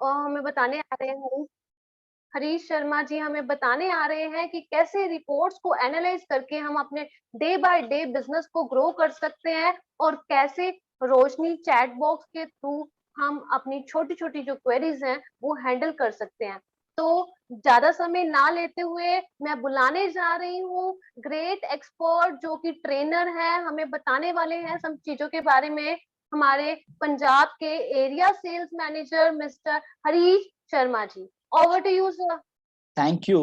हमें बताने आ रहे हैं, हरीश शर्मा जी हमें बताने आ रहे हैं कि कैसे रिपोर्ट्स को एनालाइज करके हम अपने डे बाय डे बिजनेस को ग्रो कर सकते हैं, और कैसे रोशनी चैट बॉक्स के थ्रू हम अपनी छोटी छोटी जो क्वेरीज हैं वो हैंडल कर सकते हैं। तो ज्यादा समय ना लेते हुए मैं बुलाने जा रही हूँ ग्रेट एक्सपर्ट जो कि ट्रेनर है, हमें बताने वाले हैं सब चीजों के बारे में, हमारे पंजाब के area sales manager mister Harish Sharma ji. Over to you, sir. Thank you,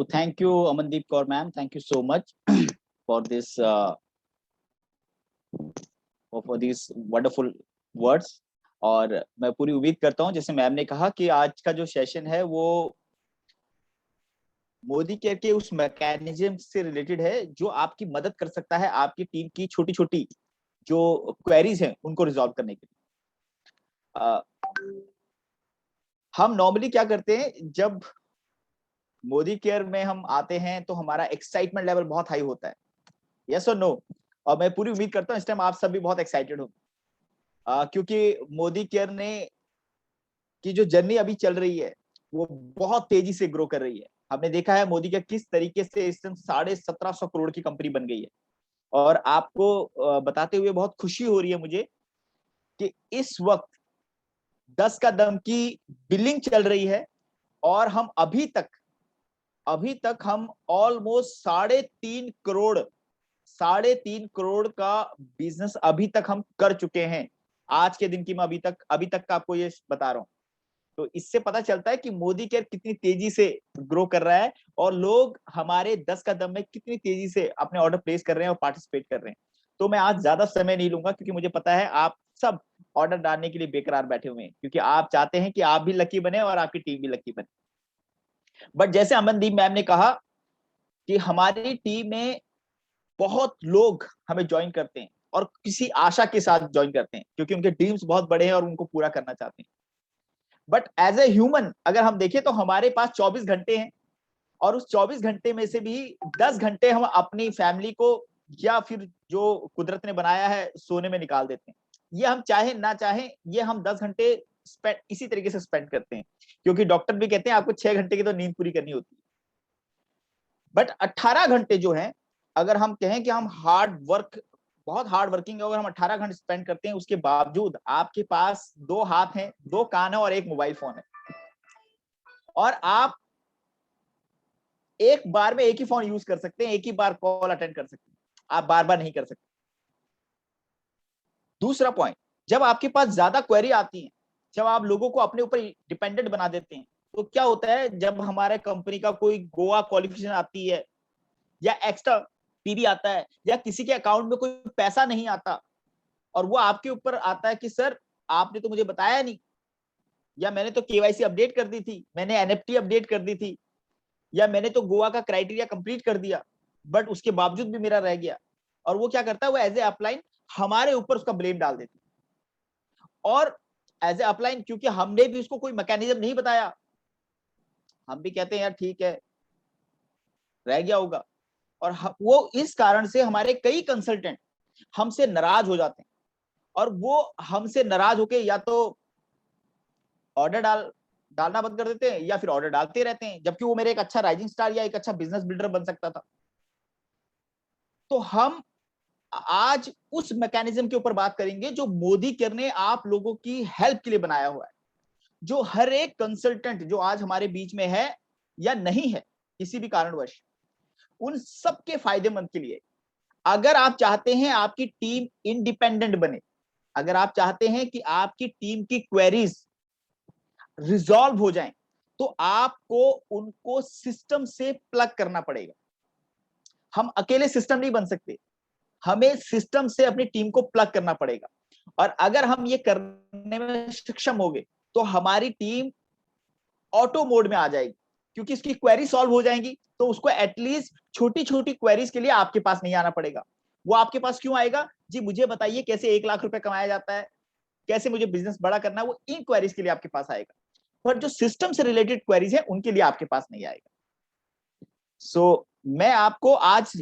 Amandeep Kaur ma'am. Thank you so much for this for these wonderful words. और मैं पूरी उम्मीद करता हूँ, जैसे मैम ने कहा, कि आज का जो सेशन है वो मोदी केयर के उस मैकेनिज्म से रिलेटेड है जो आपकी मदद कर सकता है आपकी टीम की छोटी छोटी जो क्वेरीज हैं उनको रिजॉल्व करने के लिए। हम नॉर्मली क्या करते हैं, जब मोदी केयर में हम आते हैं तो हमारा एक्साइटमेंट लेवल बहुत हाई होता है, यस और नो? और मैं पूरी उम्मीद करता हूँ इस टाइम आप सब भी बहुत एक्साइटेड हो, क्योंकि मोदी केयर ने की जो जर्नी अभी चल रही है वो बहुत तेजी से ग्रो कर रही है। हमने देखा है मोदी केयर किस तरीके से इस टाइम 1750 करोड़ की कंपनी बन गई है। और आपको बताते हुए बहुत खुशी हो रही है मुझे कि इस वक्त 10 का दम की बिलिंग चल रही है, और हम अभी तक हम ऑलमोस्ट 3.5 करोड़ का बिजनेस अभी तक हम कर चुके हैं। आज के दिन की मैं अभी तक का आपको ये बता रहा हूं। तो इससे पता चलता है कि मोदी केयर कितनी तेजी से ग्रो कर रहा है, और लोग हमारे 10 कदम में कितनी तेजी से अपने ऑर्डर प्लेस कर रहे हैं और पार्टिसिपेट कर रहे हैं। तो मैं आज ज्यादा समय नहीं लूंगा, क्योंकि मुझे पता है आप सब ऑर्डर डालने के लिए बेकरार बैठे हुए हैं, क्योंकि आप चाहते हैं कि आप भी लकी बने और आपकी टीम भी लकी बने। बट जैसे अमनदीप मैम ने कहा कि हमारी टीम में बहुत लोग हमें ज्वाइन करते हैं और किसी आशा के साथ ज्वाइन करते हैं, क्योंकि उनके ड्रीम्स बहुत बड़े हैं और उनको पूरा करना चाहते हैं। बट एज ए ह्यूमन अगर हम देखें तो हमारे पास 24 घंटे हैं, और उस 24 घंटे में से भी 10 घंटे हम अपनी फैमिली को या फिर जो कुदरत ने बनाया है सोने में निकाल देते हैं। ये हम चाहे ना चाहे, ये हम 10 घंटे इसी तरीके से स्पेंड करते हैं, क्योंकि डॉक्टर भी कहते हैं आपको 6 घंटे की तो नींद पूरी करनी होती है। बट 18 घंटे जो है, अगर हम कहें कि हम बहुत हार्ड वर्किंग है, अगर हम 18 घंटे स्पेंड करते हैं, उसके बावजूद आपके पास 2 हाथ हैं, 2 कान है और एक मोबाइल फोन है, और आप एक बार में एक ही फोन यूज कर सकते हैं, एक ही बार कॉल अटेंड कर सकते हैं, आप बार बार नहीं कर सकते। दूसरा पॉइंट, जब आपके पास ज्यादा क्वेरी आती है, जब आप लोगों को अपने ऊपर डिपेंडेंट बना देते हैं, तो क्या होता है, जब हमारे कंपनी का कोई गोवा क्वालिफिकेशन आती है या एक्स्ट्रा पीबी आता है, या किसी के अकाउंट में कोई पैसा नहीं आता, और वो आपके ऊपर आता है कि सर आपने तो मुझे बताया नहीं, या मैंने तो केवाईसी अपडेट कर दी थी, मैंने एनएफटी अपडेट कर दी थी, या मैंने तो गोवा का क्राइटेरिया कंप्लीट कर दिया, बट उसके बावजूद भी मेरा रह गया। और वो क्या करता है, वो एज ए अपलाइन हमारे ऊपर उसका ब्लेम डाल देती है। और एज ए अपलाइन, क्योंकि हमने भी उसको कोई मैकेनिज्म नहीं बताया, हम भी कहते हैं यार ठीक है रह गया होगा, और वो इस कारण से हमारे कई कंसल्टेंट हमसे नाराज हो जाते हैं, और वो हमसे नाराज होके या तो ऑर्डर डालना बंद कर देते हैं, या फिर ऑर्डर डालते रहते हैं, जबकि वो मेरे एक अच्छा राइजिंग स्टार या एक अच्छा बिजनेस बिल्डर बन सकता था। तो हम आज उस मैकेनिज्म के ऊपर बात करेंगे जो मोदी केयर ने आप लोगों की हेल्प के लिए बनाया हुआ है, जो हर एक कंसल्टेंट जो आज हमारे बीच में है या नहीं है किसी भी कारणवश, उन सबके फायदेमंद के लिए। अगर आप चाहते हैं आपकी टीम इंडिपेंडेंट बने, अगर आप चाहते हैं कि आपकी टीम की क्वेरीज रिजॉल्व हो जाएं, तो आपको उनको सिस्टम से प्लग करना पड़ेगा। हम अकेले सिस्टम नहीं बन सकते, हमें सिस्टम से अपनी टीम को प्लग करना पड़ेगा। और अगर हम ये करने में सक्षम हो गए तो हमारी टीम ऑटो मोड में आ जाएगी, क्योंकि इसकी क्वेरी सॉल्व हो जाएंगी, तो उसको एटलीस्ट छोटी छोटी क्वेरीज के लिए आपके पास नहीं आना पड़ेगा। वो आपके पास क्यों आएगा, जी मुझे बताइए कैसे 1 लाख रुपए कमाया जाता है, कैसे मुझे बिजनेस बड़ा करना है, वो इन क्वेरीज के लिए आपके पास आएगा। पर जो सिस्टम से रिलेटेड क्वेरीज है उनके लिए आपके पास नहीं आएगा। मैं आपको आज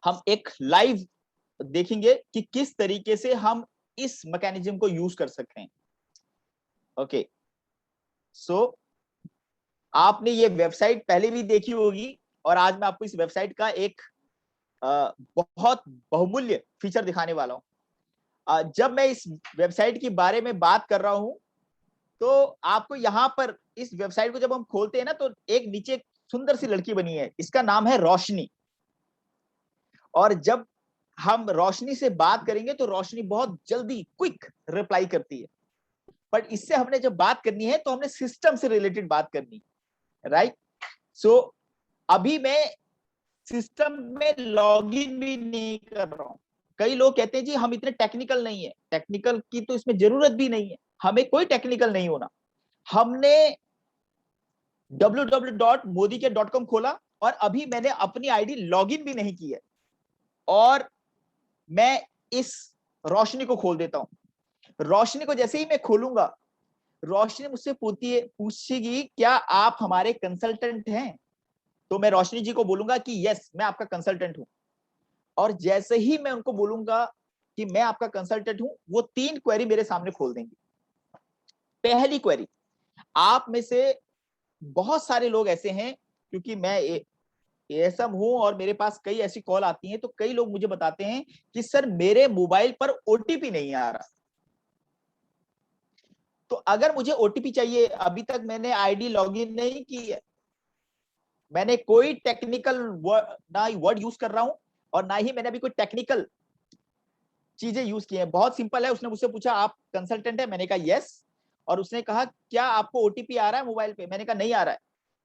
हम एक लाइव देखेंगे कि किस तरीके से हम इस मैकेनिज्म को यूज कर सकते हैं। ओके, सो आपने ये वेबसाइट पहले भी देखी होगी और आज मैं आपको इस वेबसाइट का एक बहुत बहुमूल्य फीचर दिखाने वाला हूं। जब मैं इस वेबसाइट के बारे में बात कर रहा हूं तो आपको यहाँ पर इस वेबसाइट को जब हम खोलते हैं ना तो एक नीचे एक सुंदर सी लड़की बनी है, इसका नाम है रोशनी। और जब हम रोशनी से बात करेंगे तो रोशनी बहुत जल्दी क्विक रिप्लाई करती है। बट इससे हमने जब बात करनी है तो हमने सिस्टम से रिलेटेड बात करनी है, राइट? सो अभी मैं सिस्टम में लॉगिन भी नहीं कर रहा हूं। कई लोग कहते हैं जी हम इतने टेक्निकल नहीं है। टेक्निकल की तो इसमें जरूरत भी नहीं है, हमें कोई टेक्निकल नहीं होना। हमने www.modike.com खोला और अभी मैंने अपनी आईडी लॉगिन भी नहीं की है और मैं इस रोशनी को खोल देता हूं। रोशनी को जैसे ही मैं खोलूंगा, रोशनी मुझसे पूछेगी क्या आप हमारे कंसल्टेंट हैं? तो मैं रोशनी जी को बोलूंगा कि यस, मैं आपका कंसल्टेंट हूं। और जैसे ही मैं उनको बोलूंगा कि मैं आपका कंसल्टेंट हूं, वो 3 क्वेरी मेरे सामने खोल देंगे। पहली क्वेरी, आप में से बहुत सारे लोग ऐसे हैं, क्योंकि मैं एएसएम हूं और मेरे पास कई ऐसी कॉल आती हैं, तो कई लोग मुझे बताते हैं कि सर मेरे मोबाइल पर ओटीपी नहीं आ रहा। तो अगर मुझे ओटीपी चाहिए, अभी तक मैंने आईडी लॉगिन नहीं की है, मैंने कोई टेक्निकल ना वर्ड यूज कर रहा हूं और ना ही मैंने अभी कोई टेक्निकल चीजें यूज की हैं। बहुत सिंपल है। उसने मुझसे पूछा आप कंसल्टेंट है? मैंने कहा यस। और उसने कहा क्या आपको ओटीपी आ रहा है मोबाइल पे? मैंने कहा नहीं आ रहा है।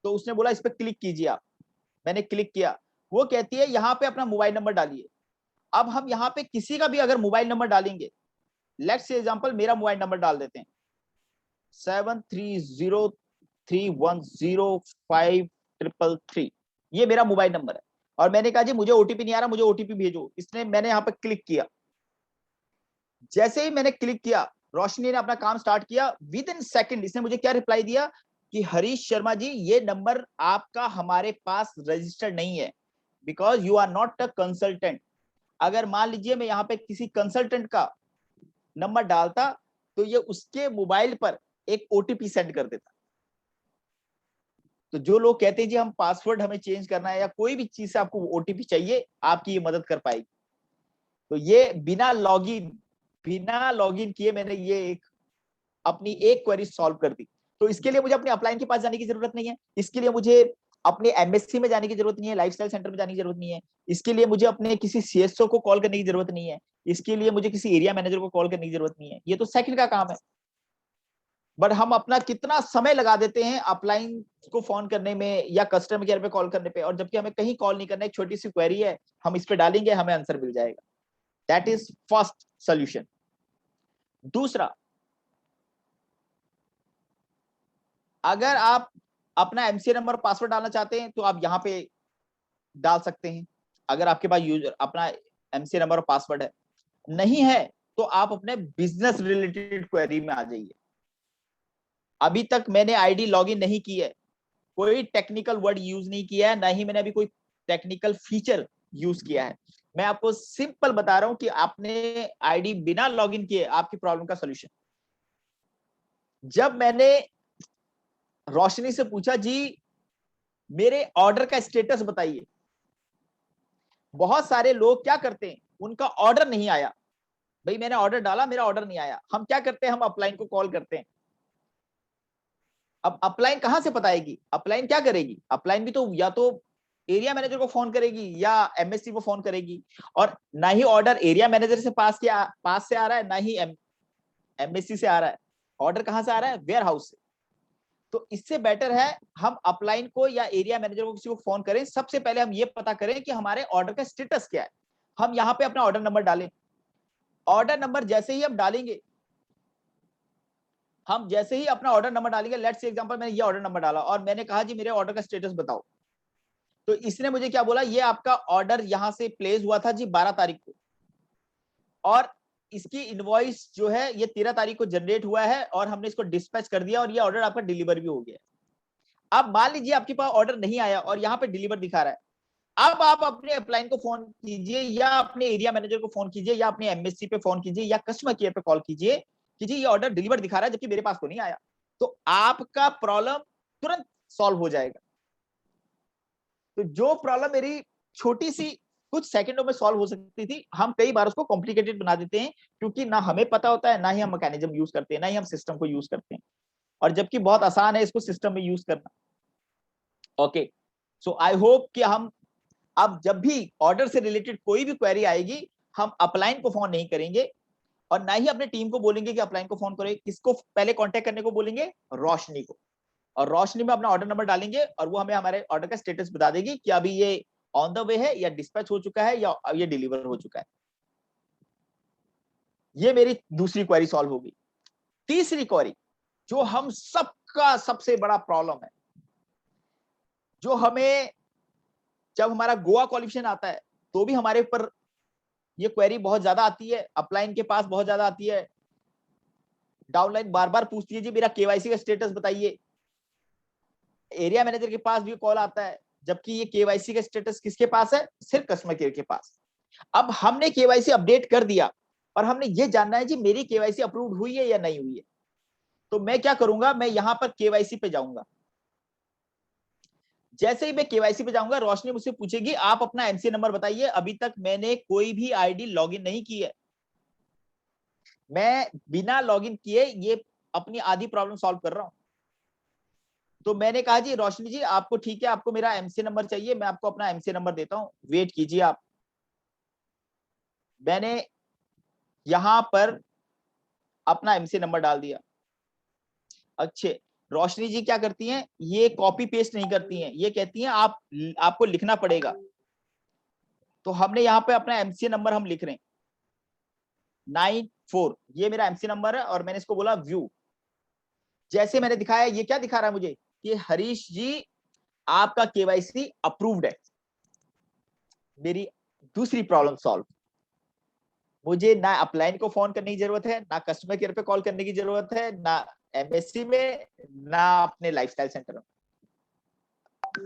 तो उसने बोला इस पर क्लिक कीजिए आप। मैंने क्लिक किया। वो कहती है यहाँ पे अपना मोबाइल नंबर डालिए। अब हम यहाँ पे किसी का भी अगर मोबाइल नंबर डालेंगे, लेट्स से एग्जांपल मेरा मोबाइल नंबर डाल देते हैं 7303105333। ये मेरा मोबाइल नंबर है और मैंने कहा जी मुझे ओटीपी नहीं आ रहा, मुझे ओटीपी भेजो। इसने मैंने यहाँ पे क्लिक किया। जैसे ही मैंने क्लिक किया, रोशनी ने अपना काम स्टार्ट किया। विद इन सेकंड इसने मुझे क्या रिप्लाई दिया कि हरीश शर्मा जी ये नंबर आपका हमारे पास रजिस्टर्ड नहीं है, because you are not a consultant. अगर मान लीजिए मैं यहाँ पे किसी कंसल्टेंट का नंबर डालता तो ये उसके मोबाइल पर एक ओटीपी सेंड कर देता। तो जो लोग कहते हैं जी हम पासवर्ड हमें चेंज करना है या कोई भी चीज से आपको ओटीपी चाहिए, आपकी ये मदद कर पाएगी। तो ये बिना लॉगिन किए मैंने ये अपनी एक क्वेरी सॉल्व कर दी। तो इसके लिए मुझे अपने अपलाइन के पास जाने की जरूरत नहीं है। इसके लिए मुझे अपने एमएससी में जाने की जरूरत नहीं है, लाइफस्टाइल सेंटर में जाने की जरूरत नहीं है। इसके लिए मुझे अपने किसी सीएसओ को कॉल करने की जरूरत नहीं है। इसके लिए मुझे किसी एरिया मैनेजर को कॉल करने की जरूरत नहीं है। ये तो सेकंड का काम है। बट हम अपना कितना समय लगा देते हैं अपलाइन को फोन करने में या कस्टमर केयर पे कॉल करने पे, और जबकि हमें कहीं कॉल नहीं करना है। एक छोटी सी क्वेरी है, हम इस पे डालेंगे, हमें आंसर मिल जाएगा। That is first solution. दूसरा, अगर आप अपना एमसीए नंबर और पासवर्ड डालना चाहते हैं तो आप यहाँ पे डाल सकते हैं। अगर आपके पास यूजर अपना एमसीए नंबर और पासवर्ड है, नहीं है तो आप अपने बिजनेस रिलेटेड क्वेरी में आ जाइए। अभी तक मैंने आईडी लॉगिन नहीं की है, कोई टेक्निकल वर्ड यूज नहीं किया है, ना ही मैंने अभी कोई टेक्निकल फीचर यूज किया है। मैं आपको सिंपल बता रहा हूं कि आपने आईडी बिना लॉगिन किए आपकी प्रॉब्लम का सॉल्यूशन। जब मैंने रोशनी से पूछा जी मेरे ऑर्डर का स्टेटस बताइए, बहुत सारे लोग क्या करते हैं, उनका ऑर्डर नहीं आया, भाई मैंने ऑर्डर डाला मेरा ऑर्डर नहीं आया। हम क्या करते हैं, हम अपलाइन को कॉल करते हैं। अब अपलाइन कहां से बताएगी? अपलाइन क्या करेगी? अपलाइन भी तो या तो एरिया मैनेजर को फोन करेगी या एमएससी को फोन करेगी। और ना ही ऑर्डर एरिया मैनेजर से पास से आ रहा है, ना ही एमएससी से आ रहा है। ऑर्डर कहां से आ रहा है? वेयर हाउस से। तो इससे बेटर है हम अपलाइन को या एरिया मैनेजर को किसी को फोन करें। सबसे पहले हम ये पता करें कि हमारे ऑर्डर का स्टेटस क्या है। हम यहाँ पे अपना ऑर्डर नंबर डालें। ऑर्डर नंबर जैसे ही हम डालेंगे, अपना ऑर्डर नंबर डालेंगे, लेट्स से एग्जांपल मैंने ये ऑर्डर नंबर डाला और मैंने कहा जी मेरे ऑर्डर का स्टेटस बताओ। तो इसने मुझे क्या बोला, ये आपका ऑर्डर यहां से प्लेस हुआ था जी 12 तारीख को, और इसकी इनवॉइस जो है ये 13 तारीख को जनरेट हुआ है और हमने इसको डिस्पैच कर दिया और ये ऑर्डर आपका डिलीवर भी हो गया। अब मान लीजिए आपके पास ऑर्डर नहीं आया और यहाँ पे डिलीवर दिखा रहा है। अब आप अपने अपलाइन को फोन कीजिए या अपने एरिया मैनेजर को फोन कीजिए या अपने एमएससी पे फोन कीजिए या कस्टमर केयर पे कॉल कीजिए कि जी ये ऑर्डर डिलीवर दिखा रहा है जबकि मेरे पास तो नहीं आया। तो आपका प्रॉब्लम तुरंत सॉल्व हो जाएगा। तो जो प्रॉब्लम मेरी छोटी सी कुछ सेकंडों में सॉल्व हो सकती थी, हम कई बार उसको कॉम्प्लिकेटेड बना देते हैं, क्योंकि ना हमें पता होता है, ना ही हम मैकेनिज्म यूज करते हैं, ना ही हम सिस्टम को यूज करते हैं, और जबकि बहुत आसान है इसको सिस्टम में यूज करना। ओके, सो आई होप कि हम अब जब भी ऑर्डर से रिलेटेड कोई भी क्वेरी आएगी, हम अपलाइन को फोन नहीं करेंगे, और ना ही अपने टीम को बोलेंगे कि अपलाइन को फोन करें। किसको पहले कांटेक्ट करने को बोलेंगे? रोशनी को। और रोशनी में अपना ऑर्डर नंबर डालेंगे, और वो हमें हमारे ऑर्डर का स्टेटस बता देगी कि अभी ये ऑन द वे है, या डिस्पैच हो चुका है, या ये डिलीवर हो चुका है। ये मेरी दूसरी क्वेरी सॉल्व होगी। तीसरी क्वेरी, जो हम सबका सबसे बड़ा प्रॉब्लम है, जो हमें जब हमारा गोवा क्वालिफिकेशन आता है तो भी हमारे ऊपर ये क्वेरी बहुत ज्यादा आती है, अपलाइन के पास बहुत ज्यादा आती है, डाउनलाइन बार बार पूछती है जी मेरा केवाईसी का स्टेटस बताइए, एरिया मैनेजर के पास भी कॉल आता है, जबकि ये केवाईसी का स्टेटस किसके पास है? सिर्फ कस्टमर केयर के पास। अब हमने केवाईसी अपडेट कर दिया, और हमने ये जानना है जी मेरी केवाईसी अप्रूव हुई है या नहीं हुई है। तो मैं क्या करूंगा, मैं यहां पर केवाईसी पे जाऊंगा। जैसे ही मैं केवाईसी पे जाऊंगा, रोशनी मुझसे पूछेगी आप अपना एमसी नंबर बताइए। अभी तक मैंने कोई भी आईडी लॉगिन नहीं की है, मैं बिना लॉगिन किए ये अपनी आधी प्रॉब्लम सॉल्व कर रहा हूं। तो मैंने कहा जी रोशनी जी, आपको ठीक है, आपको मेरा एमसी नंबर चाहिए, मैं आपको अपना एमसी नंबर देता हूं, वेट कीजिए आप। मैंने यहां पर अपना एमसी नंबर डाल दिया। अच्छे, रोशनी जी क्या करती हैं, ये कॉपी पेस्ट नहीं करती हैं, ये कहती हैं आपको लिखना पड़ेगा। तो हमने यहाँ पे अपना एमसी नंबर हम लिख रहे हैं 94, ये मेरा एमसी नंबर है, और मैंने इसको बोला व्यू। जैसे मैंने दिखाया, ये क्या दिखा रहा है मुझे कि हरीश जी आपका केवाईसी अप्रूव्ड है। मेरी दूसरी प्रॉब्लम सॉल्व। मुझे ना अपलाइन को फोन करने की जरूरत है, ना कस्टमर केयर पे कॉल करने की जरूरत है, ना एमएससी में, ना अपने लाइफस्टाइल सेंटर में,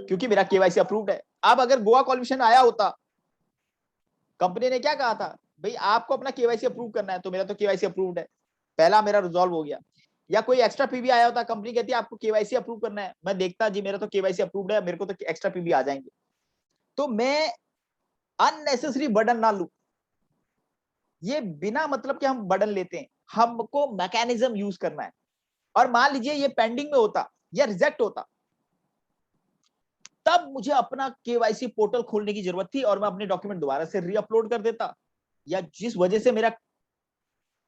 क्योंकि मेरा केवाईसी अप्रूव्ड है। अब अगर गोवा क्वालिफिकेशन आया होता, कंपनी ने क्या कहा था, भाई आपको अपना केवाईसी अप्रूव करना है, तो मेरा तो केवाईसी अप्रूव्ड है, पहला मेरा रिजॉल्व हो गया। या कोई एक्स्ट्रा पीबी आया होता, कंपनी कहती है आपको केवाईसी अप्रूव करना है, मैं देखता जी मेरा तो केवाईसी अप्रूव्ड है, मेरे को तो एक्स्ट्रा पीबी आ जाएंगे। तो मैं अननेसेसरी बर्डन ना लूं, ये बिना मतलब कि हम बर्डन लेते हैं, हमको मैकेनिज्म यूज करना है। और मान लीजिए ये पेंडिंग में होता या रिजेक्ट होता, तब मुझे अपना केवाईसी पोर्टल खोलने की जरूरत थी, और मैं अपने डॉक्यूमेंट दोबारा से रीअपलोड कर देता, या जिस वजह से मेरा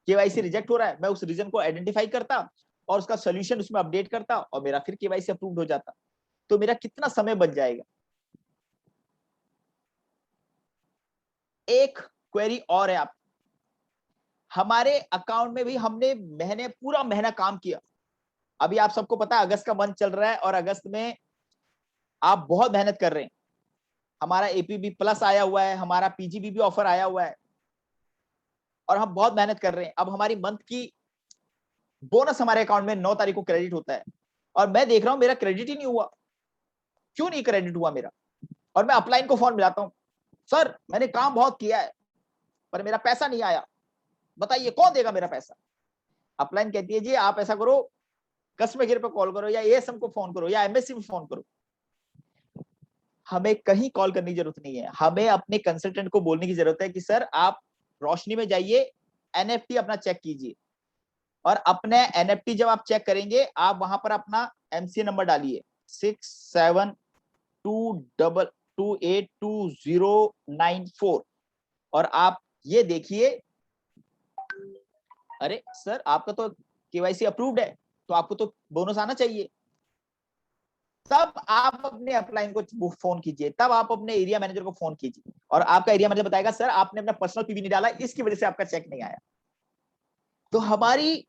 केवाईसी रिजेक्ट हो रहा है मैं उस रीजन को आइडेंटिफाई करता, और उसका सोल्यूशन उसमें अपडेट करता, और मेरा फिर केवाईसी अप्रूव्ड हो जाता। तो मेरा कितना समय बच जाएगा। एक क्वेरी और है, आप हमारे अकाउंट में भी हमने पूरा महीना काम किया। अभी आप सबको पता है अगस्त का मंथ चल रहा है, और अगस्त में आप बहुत मेहनत कर रहे हैं। हमारा एपीबी प्लस आया हुआ है, हमारा पीजीबीबी ऑफर आया हुआ है, और हम बहुत मेहनत कर रहे हैं। अब हमारी मंथ की बोनस हमारे अकाउंट में 9 तारीख को क्रेडिट होता है, और मैं देख रहा हूं मेरा क्रेडिट ही नहीं हुआ। क्यों नहीं क्रेडिट हुआ मेरा? और मैं अपलाइन को फोन मिलाता हूं, सर मैंने काम बहुत किया है पर मेरा पैसा नहीं आया, बताइए कौन देगा मेरा पैसा? अपलाइन कहती है जी आप ऐसा करो, कस्टमर केयर पे कॉल करो, या एएसएम को फोन करो, या एमएससी में फोन करो। हमें कहीं कॉल करने की जरूरत नहीं है, हमें अपने कंसल्टेंट को बोलने की जरूरत है कि सर आप रोशनी में जाइए, एनएफटी अपना चेक कीजिए, और अपने एनएफटी जब आप चेक करेंगे, आप वहां पर अपना एमसी नंबर डालिए 6722828094, और आप ये देखिए, अरे सर आपका तो केवाईसी अप्रूव्ड है, तो आपको तो बोनस आना चाहिए। तब आप अपने अपलाइन को फोन कीजिए, तब आप अपने एरिया मैनेजर को फोन कीजिए, और आपका एरिया मैनेजर बताएगा सर आपने अपना पर्सनल पीवी नहीं डाला, इसकी वजह से आपका चेक नहीं आया। तो हमारी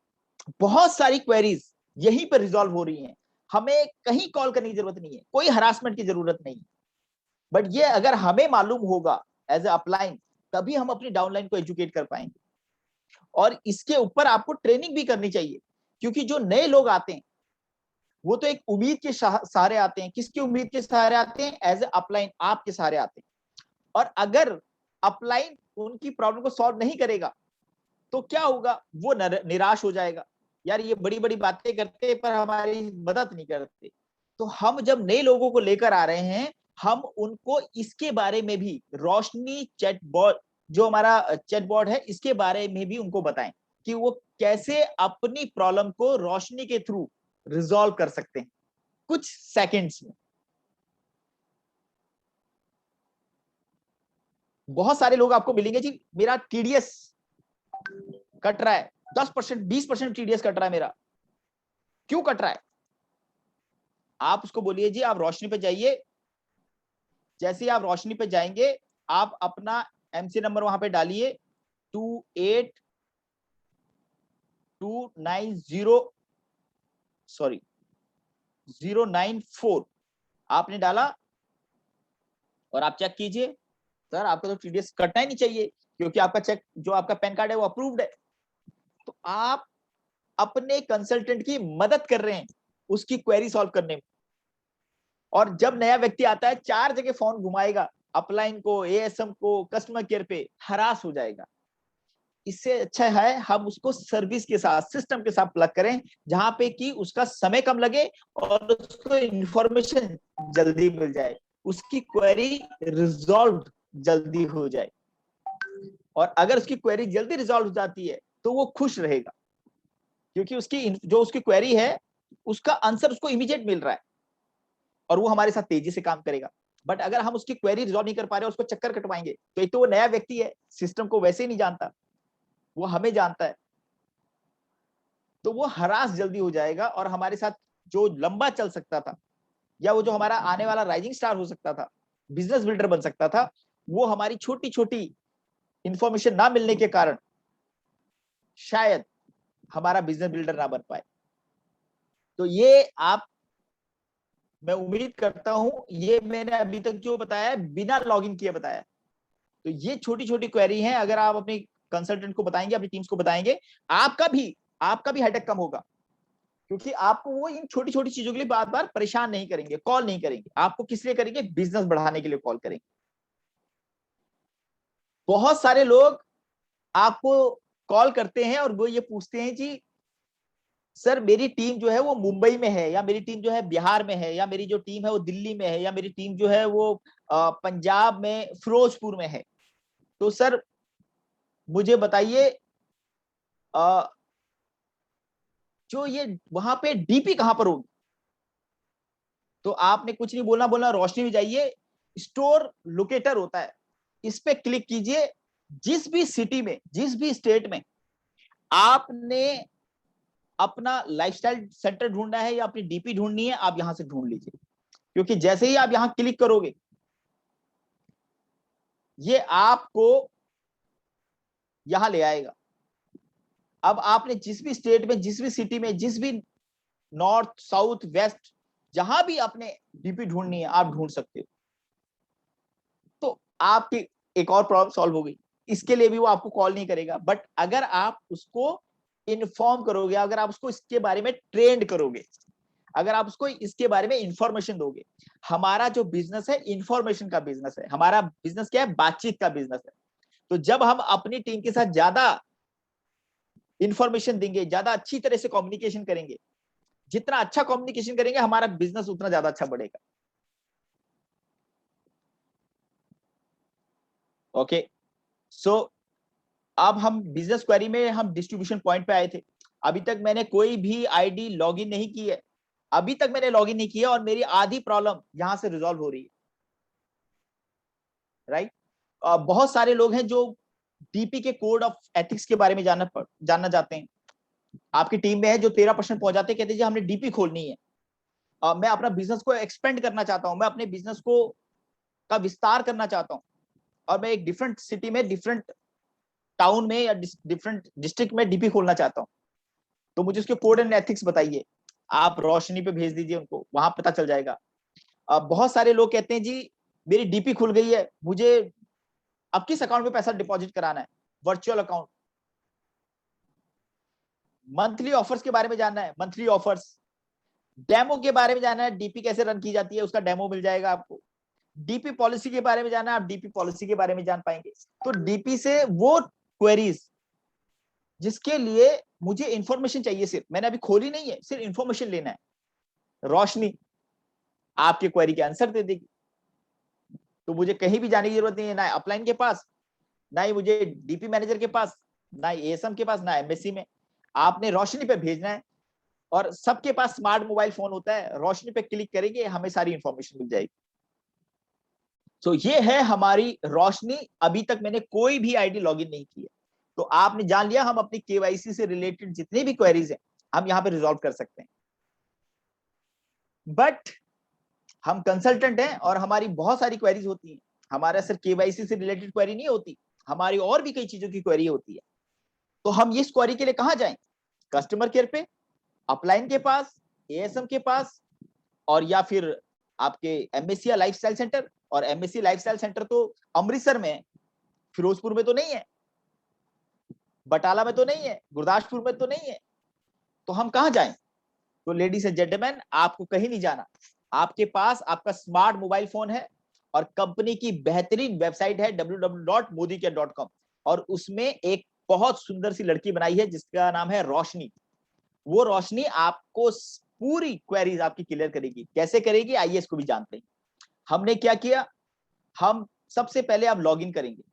बहुत सारी क्वेरीज यहीं पर रिजॉल्व हो रही हैं, हमें कहीं कॉल करने की जरूरत नहीं है, कोई हरासमेंट की जरूरत नहीं। बट ये अगर हमें मालूम होगा एज ए अपलाइन, तभी हम अपनी डाउनलाइन को एजुकेट कर पाएंगे। और इसके ऊपर आपको ट्रेनिंग भी करनी चाहिए, क्योंकि जो नए लोग आते हैं वो तो एक उम्मीद के सहारे आते हैं। किसकी उम्मीद के सहारे आते हैं? एज ए अपलाइन आपके सहारे आते हैं। और अगर अपलाइन उनकी प्रॉब्लम को सॉल्व नहीं करेगा तो क्या होगा? वो निराश हो जाएगा, यार ये बड़ी बड़ी बातें करते पर हमारी मदद नहीं करते। तो हम जब नए लोगों को लेकर आ रहे हैं, हम उनको इसके बारे में भी, रोशनी चैटबॉट जो हमारा चैटबॉट है, इसके बारे में भी उनको बताएं कि वो कैसे अपनी प्रॉब्लम को रोशनी के थ्रू रिजॉल्व कर सकते हैं कुछ सेकंड्स में। बहुत सारे लोग आपको मिलेंगे जी, मेरा टीडीएस कट रहा है, 10% 20% टीडीएस कट रहा है मेरा, क्यों कट रहा है? आप उसको बोलिए जी आप रोशनी पे जाइए, जैसे ही आप रोशनी पे जाएंगे आप अपना एमसी नंबर वहां पे डालिए 28290 सॉरी 094 आपने डाला और आप चेक कीजिए, सर आपका तो टीडीएस कटना ही नहीं चाहिए क्योंकि आपका चेक जो आपका पैन कार्ड है वो अप्रूव्ड है। तो आप अपने कंसल्टेंट की मदद कर रहे हैं उसकी क्वेरी सॉल्व करने में। और जब नया व्यक्ति आता है 4 जगह फोन घुमाएगा, अपलाइन को, एएसएम को, कस्टमर केयर पे हरास हो जाएगा। इससे अच्छा है हम उसको सर्विस के साथ, सिस्टम के साथ प्लग करें, जहां पे कि उसका समय कम लगे और उसको इंफॉर्मेशन जल्दी मिल जाए, उसकी क्वेरी रिजॉल्व जल्दी हो जाए। और अगर उसकी क्वेरी जल्दी रिजॉल्व हो जाती है तो वो खुश रहेगा क्योंकि उसकी जो उसकी क्वेरी है उसका आंसर उसको इमीडिएट मिल रहा है और वो हमारे साथ तेजी से काम करेगा। बट अगर हम उसकी क्वेरी रिजॉल्व नहीं कर पा रहे, उसको चक्कर कटवाएंगे, तो एक तो वो नया व्यक्ति है, सिस्टम को वैसे ही नहीं जानता, वो हमें जानता है, तो वो हरास जल्दी हो जाएगा और हमारे साथ जो लंबा चल सकता था या वो जो हमारा आने वाला राइजिंग स्टार हो सकता था, बिजनेस बिल्डर बन सकता था, वो हमारी छोटी छोटी इंफॉर्मेशन ना मिलने के कारण शायद हमारा बिजनेस बिल्डर ना बन पाए। तो ये आप, मैं उम्मीद करता हूं ये मैंने अभी तक जो बताया है बिना लॉगिन किए बताया। तो ये छोटी छोटी क्वेरी हैं, अगर आप अपनी कंसल्टेंट को बताएंगे, अपनी टीम्स को बताएंगे, आपका भी हेडेक कम होगा क्योंकि आपको वो इन छोटी छोटी चीजों के लिए बार बार परेशान नहीं करेंगे, कॉल नहीं करेंगे। आपको किस लिए करेंगे? बिजनेस बढ़ाने के लिए कॉल करेंगे। बहुत सारे लोग आपको कॉल करते हैं और वो ये पूछते हैं जी सर मेरी टीम जो है वो मुंबई में है, या मेरी टीम जो है बिहार में है, या मेरी जो टीम है वो दिल्ली में है, या मेरी टीम जो है वो पंजाब में फिरोजपुर में है। तो सर मुझे बताइए जो ये वहां पे डीपी कहां पर होगी? तो आपने कुछ नहीं बोलना, रोशनी में जाइए, स्टोर लोकेटर होता है, इस पे क्लिक कीजिए। जिस भी सिटी में, जिस भी स्टेट में आपने अपना लाइफस्टाइल सेंटर ढूंढना है या अपनी डीपी ढूंढनी है, आप यहां से ढूंढ लीजिए, क्योंकि जैसे ही आप यहां क्लिक करोगे ये आपको यहां ले आएगा। अब आपने जिस भी स्टेट में, जिस भी सिटी में, जिस भी नॉर्थ साउथ वेस्ट जहां भी आपने डीपी ढूंढनी है आप ढूंढ सकते हो। तो आपकी एक और प्रॉब्लम सॉल्व हो गई। इसके लिए भी वो आपको कॉल नहीं करेगा, बट अगर आप उसको इन्फॉर्म करोगे, अगर आप उसको इसके बारे में ट्रेंड करोगे, अगर आप उसको इसके बारे में इंफॉर्मेशन दोगे। हमारा जो बिजनेस है इंफॉर्मेशन का बिजनेस है, हमारा बिजनेस क्या है? बातचीत का बिजनेस है। तो जब हम अपनी टीम के साथ ज्यादा इंफॉर्मेशन देंगे, ज्यादा अच्छी तरह से कम्युनिकेशन करेंगे, जितना अच्छा कम्युनिकेशन करेंगे हमारा बिजनेस उतना ज्यादा अच्छा बढ़ेगा। ओके, सो अब हम बिजनेस क्वेरी में हम डिस्ट्रीब्यूशन पॉइंट पे आए थे। अभी तक मैंने कोई भी आईडी लॉगिन नहीं की है, अभी तक मैंने लॉगिन नहीं किया और मेरी आधी प्रॉब्लम यहां से रिजॉल्व हो रही है, राइट? बहुत सारे लोग हैं जो डीपी के कोड ऑफ एथिक्स के बारे में जानना चाहते हैं। आपकी टीम में है जो 13% पहुंच जाते हैं, कहते हैं जी हमने डीपी खोलनी है, मैं अपना बिजनेस को एक्सपेंड करना चाहता हूं, मैं अपने बिजनेस को का विस्तार करना चाहता हूं और मैं एक डिफरेंट सिटी में, डिफरेंट टाउन में या डिफरेंट डिस्ट्रिक्ट में डीपी खोलना चाहता हूं। तो मुझे उसके कोड एंड एथिक्स बताइए। आप रोशनी पे भेज दीजिए उनको, वहां पता चल जाएगा। बहुत सारे लोग कहते हैं जी मेरी डीपी खुल गई है, मुझे अब किस अकाउंट में पैसा डिपॉजिट कराना है? Virtual account. मंथली ऑफर्स के बारे में जानना है, मंथली ऑफर्स। डेमो के बारे में जानना है, डीपी कैसे रन की जाती है, उसका डेमो मिल जाएगा आपको। डीपी पॉलिसी के बारे में जानना है, आप डीपी पॉलिसी के बारे में जान पाएंगे। तो डीपी से वो क्वेरीज जिसके लिए मुझे इंफॉर्मेशन चाहिए, सिर्फ मैंने अभी खोली नहीं है, सिर्फ इंफॉर्मेशन लेना है। रोशनी आपके क्वेरी के आंसर दे देगी, तो मुझे कहीं भी जाने की जरूरत नहीं है, ना अपलाइन के पास, ना ही मुझे डीपी मैनेजर के पास, ना एएसएम के पास, ना एमएससी में। आपने रोशनी पे भेजना है, और सबके पास स्मार्ट मोबाइल फोन होता है, रोशनी पे क्लिक करेंगे हमें सारी इंफॉर्मेशन मिल जाएगी। तो ये है हमारी रोशनी। अभी तक मैंने कोई भी आईडी लॉगिन नहीं की है, तो आपने जान लिया हम अपनी केवाईसी से रिलेटेड जितनी भी क्वेरीज हैं हम यहाँ पे रिजॉल्व कर सकते हैं। बट हम कंसल्टेंट हैं और हमारी बहुत सारी क्वेरीज होती हैं, हमारा सिर्फ केवाईसी से रिलेटेड क्वेरी नहीं होती, हमारी और भी कई चीजों की क्वेरी होती है। तो हम इस क्वेरी के लिए कहां जाएं? कस्टमर केयर पे, अपलाइन के पास, एएसएम के पास, और या फिर आपके एमएससी लाइफस्टाइल सेंटर। और एमएससी लाइफस्टाइल सेंटर तो अमृतसर में है, फिरोजपुर में तो नहीं है, बटाला में तो नहीं है, गुरदासपुर में तो नहीं है। तो हम कहां जाएं? तो लेडीज एंड जेंटलमैन, आपको कहीं नहीं जाना। आपके पास आपका स्मार्ट मोबाइल फोन है और कंपनी की बेहतरीन वेबसाइट है www.modicare.com, और उसमें एक बहुत सुंदर सी लड़की बनाई है जिसका नाम है रोशनी। वो रोशनी आपको पूरी क्वेरीज आपकी क्लियर करेगी। कैसे करेगी आइए इसको भी जानते हैं। हमने क्या किया, हम सबसे पहले आप लॉगिन करेंगे।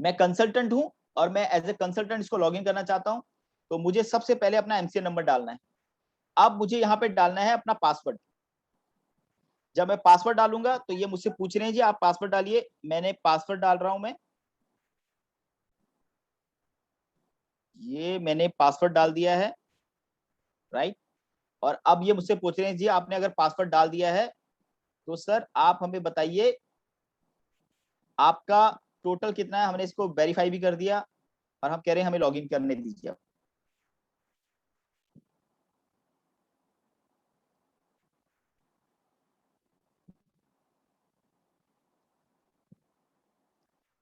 मैं कंसल्टेंट हूं और मैं एज ए कंसल्टेंट इसको लॉगिन करना चाहता हूं, तो मुझे सबसे पहले अपना एमसीएन नंबर डालना है। अब मुझे यहाँ पे डालना है अपना पासवर्ड। जब मैं पासवर्ड डालूंगा तो ये मुझसे पूछ रहे हैं जी आप पासवर्ड डालिए। मैंने पासवर्ड डाल रहा हूं मैं, ये मैंने पासवर्ड डाल दिया है, राइट। और अब ये मुझसे पूछ रहे हैं जी आपने अगर पासवर्ड डाल दिया है तो सर आप हमें बताइए आपका टोटल कितना है। हमने इसको वेरीफाई भी कर दिया और हम कह रहे हैं हमें लॉगिन करने दीजिए।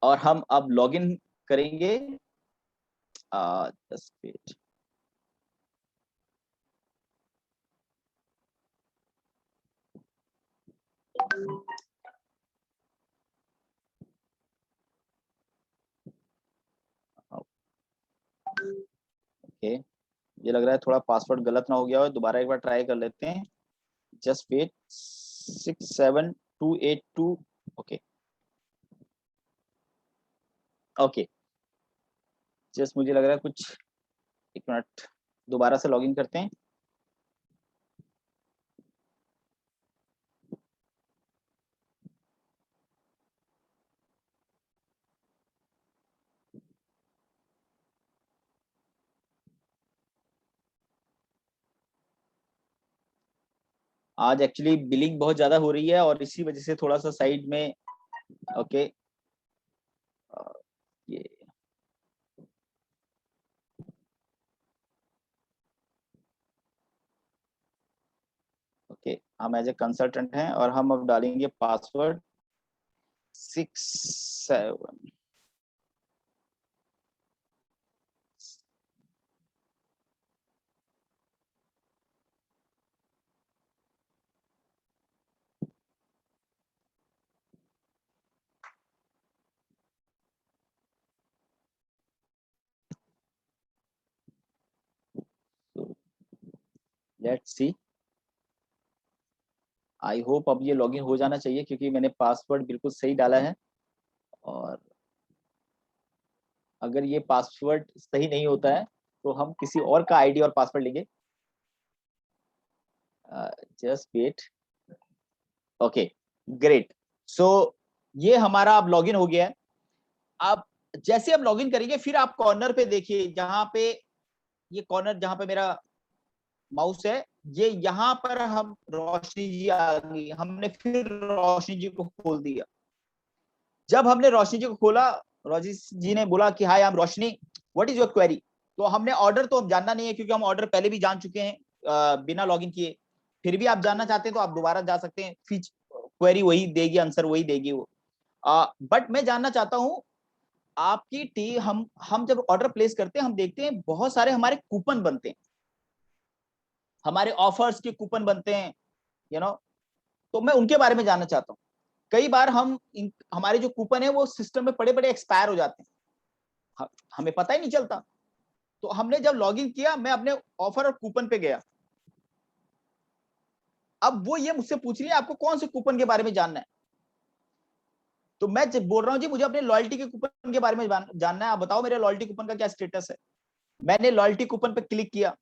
और हम अब लॉगिन करेंगे। Just wait, okay. ये लग रहा है थोड़ा पासवर्ड गलत ना हो गया हो, दोबारा एक बार ट्राई कर लेते हैं। Just wait, 67282, okay okay. Just मुझे लग रहा है कुछ, एक मिनट दोबारा से लॉगिन करते हैं। आज एक्चुअली बिलिंग बहुत ज्यादा हो रही है और इसी वजह से थोड़ा सा साइड में, ओके ये ओके। हम एज ए कंसल्टेंट हैं और हम अब डालेंगे password 67। Let's see, I hope अब ये लॉगिन हो जाना चाहिए क्योंकि मैंने पासवर्ड बिल्कुल सही डाला है। और अगर ये पासवर्ड सही नहीं होता है तो हम किसी और का आईडी और पासवर्ड लेंगे। Just wait, okay great. So ये हमारा अब लॉगिन हो गया है। अब जैसे हम लॉगिन करेंगे फिर आप कॉर्नर पे देखिए, जहां पे ये कॉर्नर जहां पे मेरा माउस है, ये यहाँ पर हम रोशनी जी आ गई। हमने फिर रोशनी जी को खोल दिया। जब हमने रोशनी जी को खोला, रोशनी जी ने बोला कि hi I am Roshni, what is your query. तो हमने ऑर्डर तो अब जानना नहीं है क्योंकि हम ऑर्डर पहले भी जान चुके हैं बिना लॉगिन किए। फिर भी आप जानना चाहते हैं तो आप दोबारा जा सकते हैं, फिर क्वेरी वही देगी, आंसर वही देगी वो। बट मैं जानना चाहता हूँ आपकी टी हम जब ऑर्डर प्लेस करते हैं हम देखते हैं बहुत सारे हमारे कूपन बनते हैं, हमारे ऑफर्स के कूपन बनते हैं, यू नो। तो मैं उनके बारे में जानना चाहता हूँ। कई बार हमारे जो कूपन है वो सिस्टम में पड़े पड़े एक्सपायर हो जाते हैं, हमें पता ही नहीं चलता। तो हमने जब लॉगिन किया, मैं अपने ऑफर और कूपन पे गया। अब वो ये मुझसे पूछ रही है आपको कौन से कूपन के बारे में जानना है। तो मैं जब बोल रहा हूँ जी मुझे अपने लॉयल्टी के कूपन के बारे में जानना है, आप बताओ मेरे लॉयल्टी कूपन का क्या स्टेटस है। मैंने लॉयल्टी कूपन पे क्लिक किया,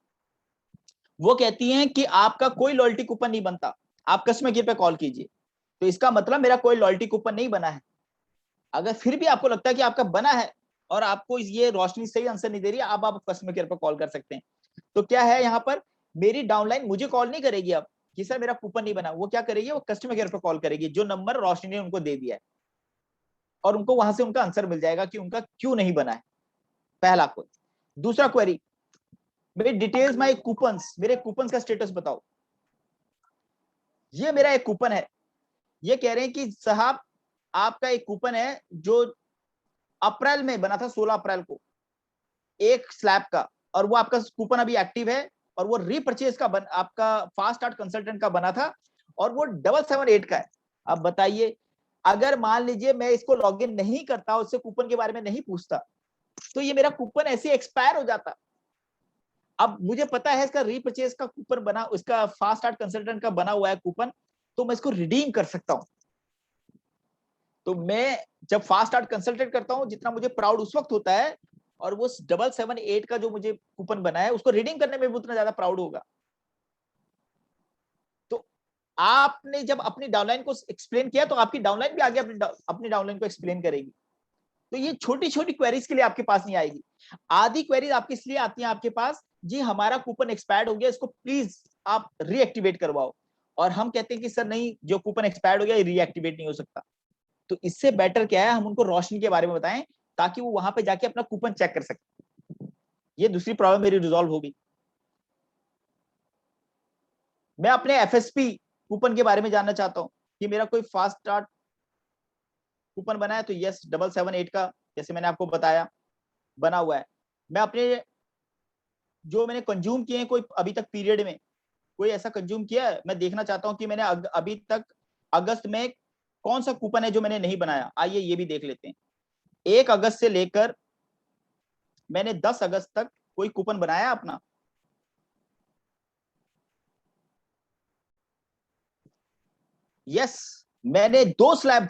वो कहती हैं कि आपका कोई लॉयल्टी कूपन नहीं बनता, आप कस्टमर केयर पे कॉल कीजिए। तो इसका मतलब मेरा कोई लॉयल्टी कूपन नहीं बना है। अगर फिर भी आपको लगता है कि आपका बना है और आपको ये रोशनी सही आंसर नहीं दे रही है, अब आप कस्टमर केयर पर कॉल कर सकते हैं। तो क्या है यहाँ पर, मेरी डाउनलाइन मुझे कॉल नहीं करेगी अब कि सर मेरा कूपन नहीं बना, वो क्या करेगी, वो कस्टमर केयर पर कॉल करेगी जो नंबर रोशनी ने उनको दे दिया है, और उनको वहां से उनका आंसर मिल जाएगा कि उनका क्यों नहीं बना है। पहला क्वेरी। दूसरा क्वेरी, मेरी डिटेल्स माई कूपन्स, मेरे कूपन्स का स्टेटस बताओ। ये मेरा एक कूपन है, ये कह रहे हैं कि साहब आपका एक कूपन है जो अप्रैल में बना था, 16 अप्रैल को, एक स्लैब का, और वो आपका कूपन अभी एक्टिव है, और वो रीपरचेज का आपका फास्ट स्टार्ट कंसल्टेंट का बना था, और वो 778 का है। अब बताइए, अगर मान लीजिए मैं इसको लॉगिन नहीं करता, उससे कूपन के बारे में नहीं पूछता, तो ये मेरा कूपन ऐसे एक्सपायर हो जाता। अब मुझे पता है इसका रीपरचेज का कूपन बना, उसका फास्ट स्टार्ट कंसल्टेंट का बना हुआ है कूपन, तो मैं इसको रिडीम कर सकता हूं। तो मैं जब फास्ट स्टार्ट कंसल्टेंट करता हूं, जितना मुझे प्राउड उस वक्त होता है, और वो 778 का जो मुझे कूपन बना है उसको रिडीम करने में भी उतना ज्यादा प्राउड होगा। तो आपने जब अपनी डाउनलाइन को एक्सप्लेन किया, तो आपकी डाउनलाइन भी आगे अपनी डाउनलाइन को एक्सप्लेन करेगी। तो ये छोटी छोटी क्वेरीज के लिए आपके पास नहीं आएगी। आधी क्वेरीज आपकी इसलिए आती है आपके पास, जी हमारा कूपन एक्सपायर्ड हो गया, इसको प्लीज आप रीएक्टिवेट करवाओ। और हम कहते हैं कि सर नहीं, जो कूपन एक्सपायर्ड हो गया ये रीएक्टिवेट नहीं हो सकता। तो इससे बेटर क्या है, हम उनको रोशनी के बारे में बताएं, ताकि वो वहां पे जाके अपना कूपन चेक कर सके। ये दूसरी प्रॉब्लम मेरी रिजॉल्व होगी। मैं अपने एफएसपी कूपन के बारे में जानना चाहता हूं कि मेरा कोई फास्ट स्टार्ट कूपन बना है, तो यस 778 का, जैसे मैंने आपको बताया, बना हुआ है। मैं अपने जो मैंने कंज्यूम किए हैं कोई अभी तक पीरियड में, कोई ऐसा कंज्यूम किया है, मैं देखना चाहता हूं कि मैंने अभी तक अगस्त में कौन सा कूपन है जो मैंने नहीं बनाया। आइए ये भी देख लेते हैं। 1 अगस्त से लेकर मैंने 10 अगस्त तक कोई कूपन बनाया अपना? यस, मैंने 2 स्लैब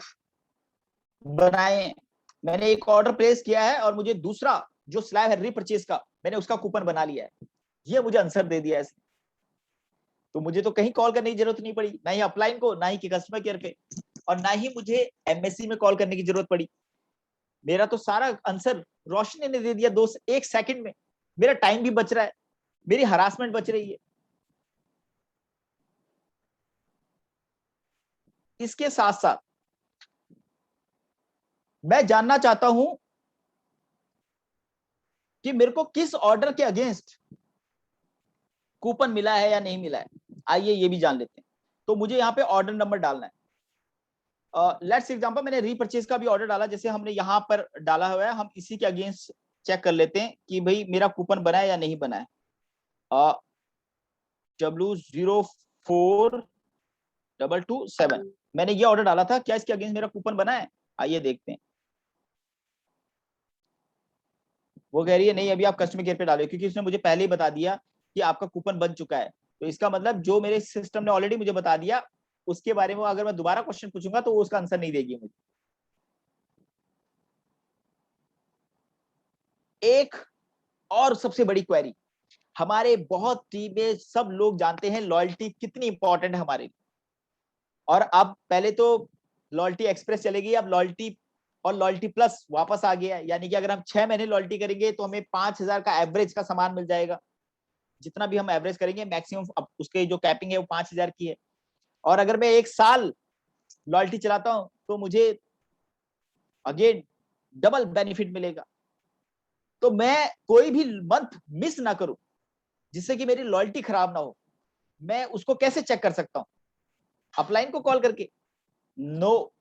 बनाए हैं। मैंने एक ऑर्डर प्लेस किया है, और मुझे दूसरा जो स्लैब है रीपरचेज का, मैंने उसका कूपन बना लिया है। ये मुझे आंसर दे दिया है। तो मुझे तो कहीं कॉल करने की जरूरत नहीं पड़ी, ना ही अपलाइन को, ना ही कस्टमर केयर पे, और ना ही मुझे एमएससी में कॉल करने की जरूरत पड़ी। मेरा तो सारा आंसर रोशनी ने दे दिया 1 सेकंड में। मेरा टाइम भी बच रहा है, मेरी हरासमेंट बच रही है। इसके साथ साथ मैं जानना चाहता हूं कि मेरे को किस ऑर्डर के अगेंस्ट कूपन मिला है या नहीं मिला है। आइए ये भी जान लेते हैं। तो मुझे यहाँ पे ऑर्डर नंबर डालना है। लेट्स एग्जांपल, मैंने रीपरचेज का भी ऑर्डर डाला, जैसे हमने यहाँ पर डाला हुआ है, हम इसी के अगेंस्ट चेक कर लेते हैं कि भाई मेरा कूपन बना है या नहीं बना है। W04227 मैंने ये ऑर्डर डाला था, क्या इसके अगेंस्ट मेरा कूपन बना है? आइए देखते हैं। वो कह रही है नहीं, अभी आप कस्टमर केयर पे डालो, क्योंकि उसने मुझे पहले ही बता दिया कि आपका कूपन बन चुका है। तो इसका मतलब जो मेरे सिस्टम ने ऑलरेडी मुझे बता दिया, उसके बारे में अगर मैं दोबारा क्वेश्चन पूछूंगा तो वो उसका आंसर नहीं देगी मुझे। एक और सबसे बड़ी क्वेरी, हमारे बहुत टीम में सब लोग जानते हैं लॉयल्टी कितनी इंपॉर्टेंट है हमारे लिए। और अब पहले तो लॉयल्टी एक्सप्रेस चलेगी, अब लॉयल्टी और लॉयल्टी प्लस वापस आ गया है। यानी कि अगर हम 6 महीने लॉयल्टी करेंगे तो हमें 5,000 का एवरेज का सामान मिल जाएगा। जितना भी हम एवरेज करेंगे, मैक्सिमम अब उसके जो कैपिंग है वो 5,000 की है। और अगर मैं 1 साल लॉयल्टी चलाता हूं तो मुझे अगेन डबल बेनिफिट मिलेगा। तो मैं कोई भी मंथ मिस ना करूं, जिससे कि मेरी लॉयल्टी खराब ना हो। मैं उसको कैसे चेक कर सकता हूं? अपलाइन को कॉल करके? नो।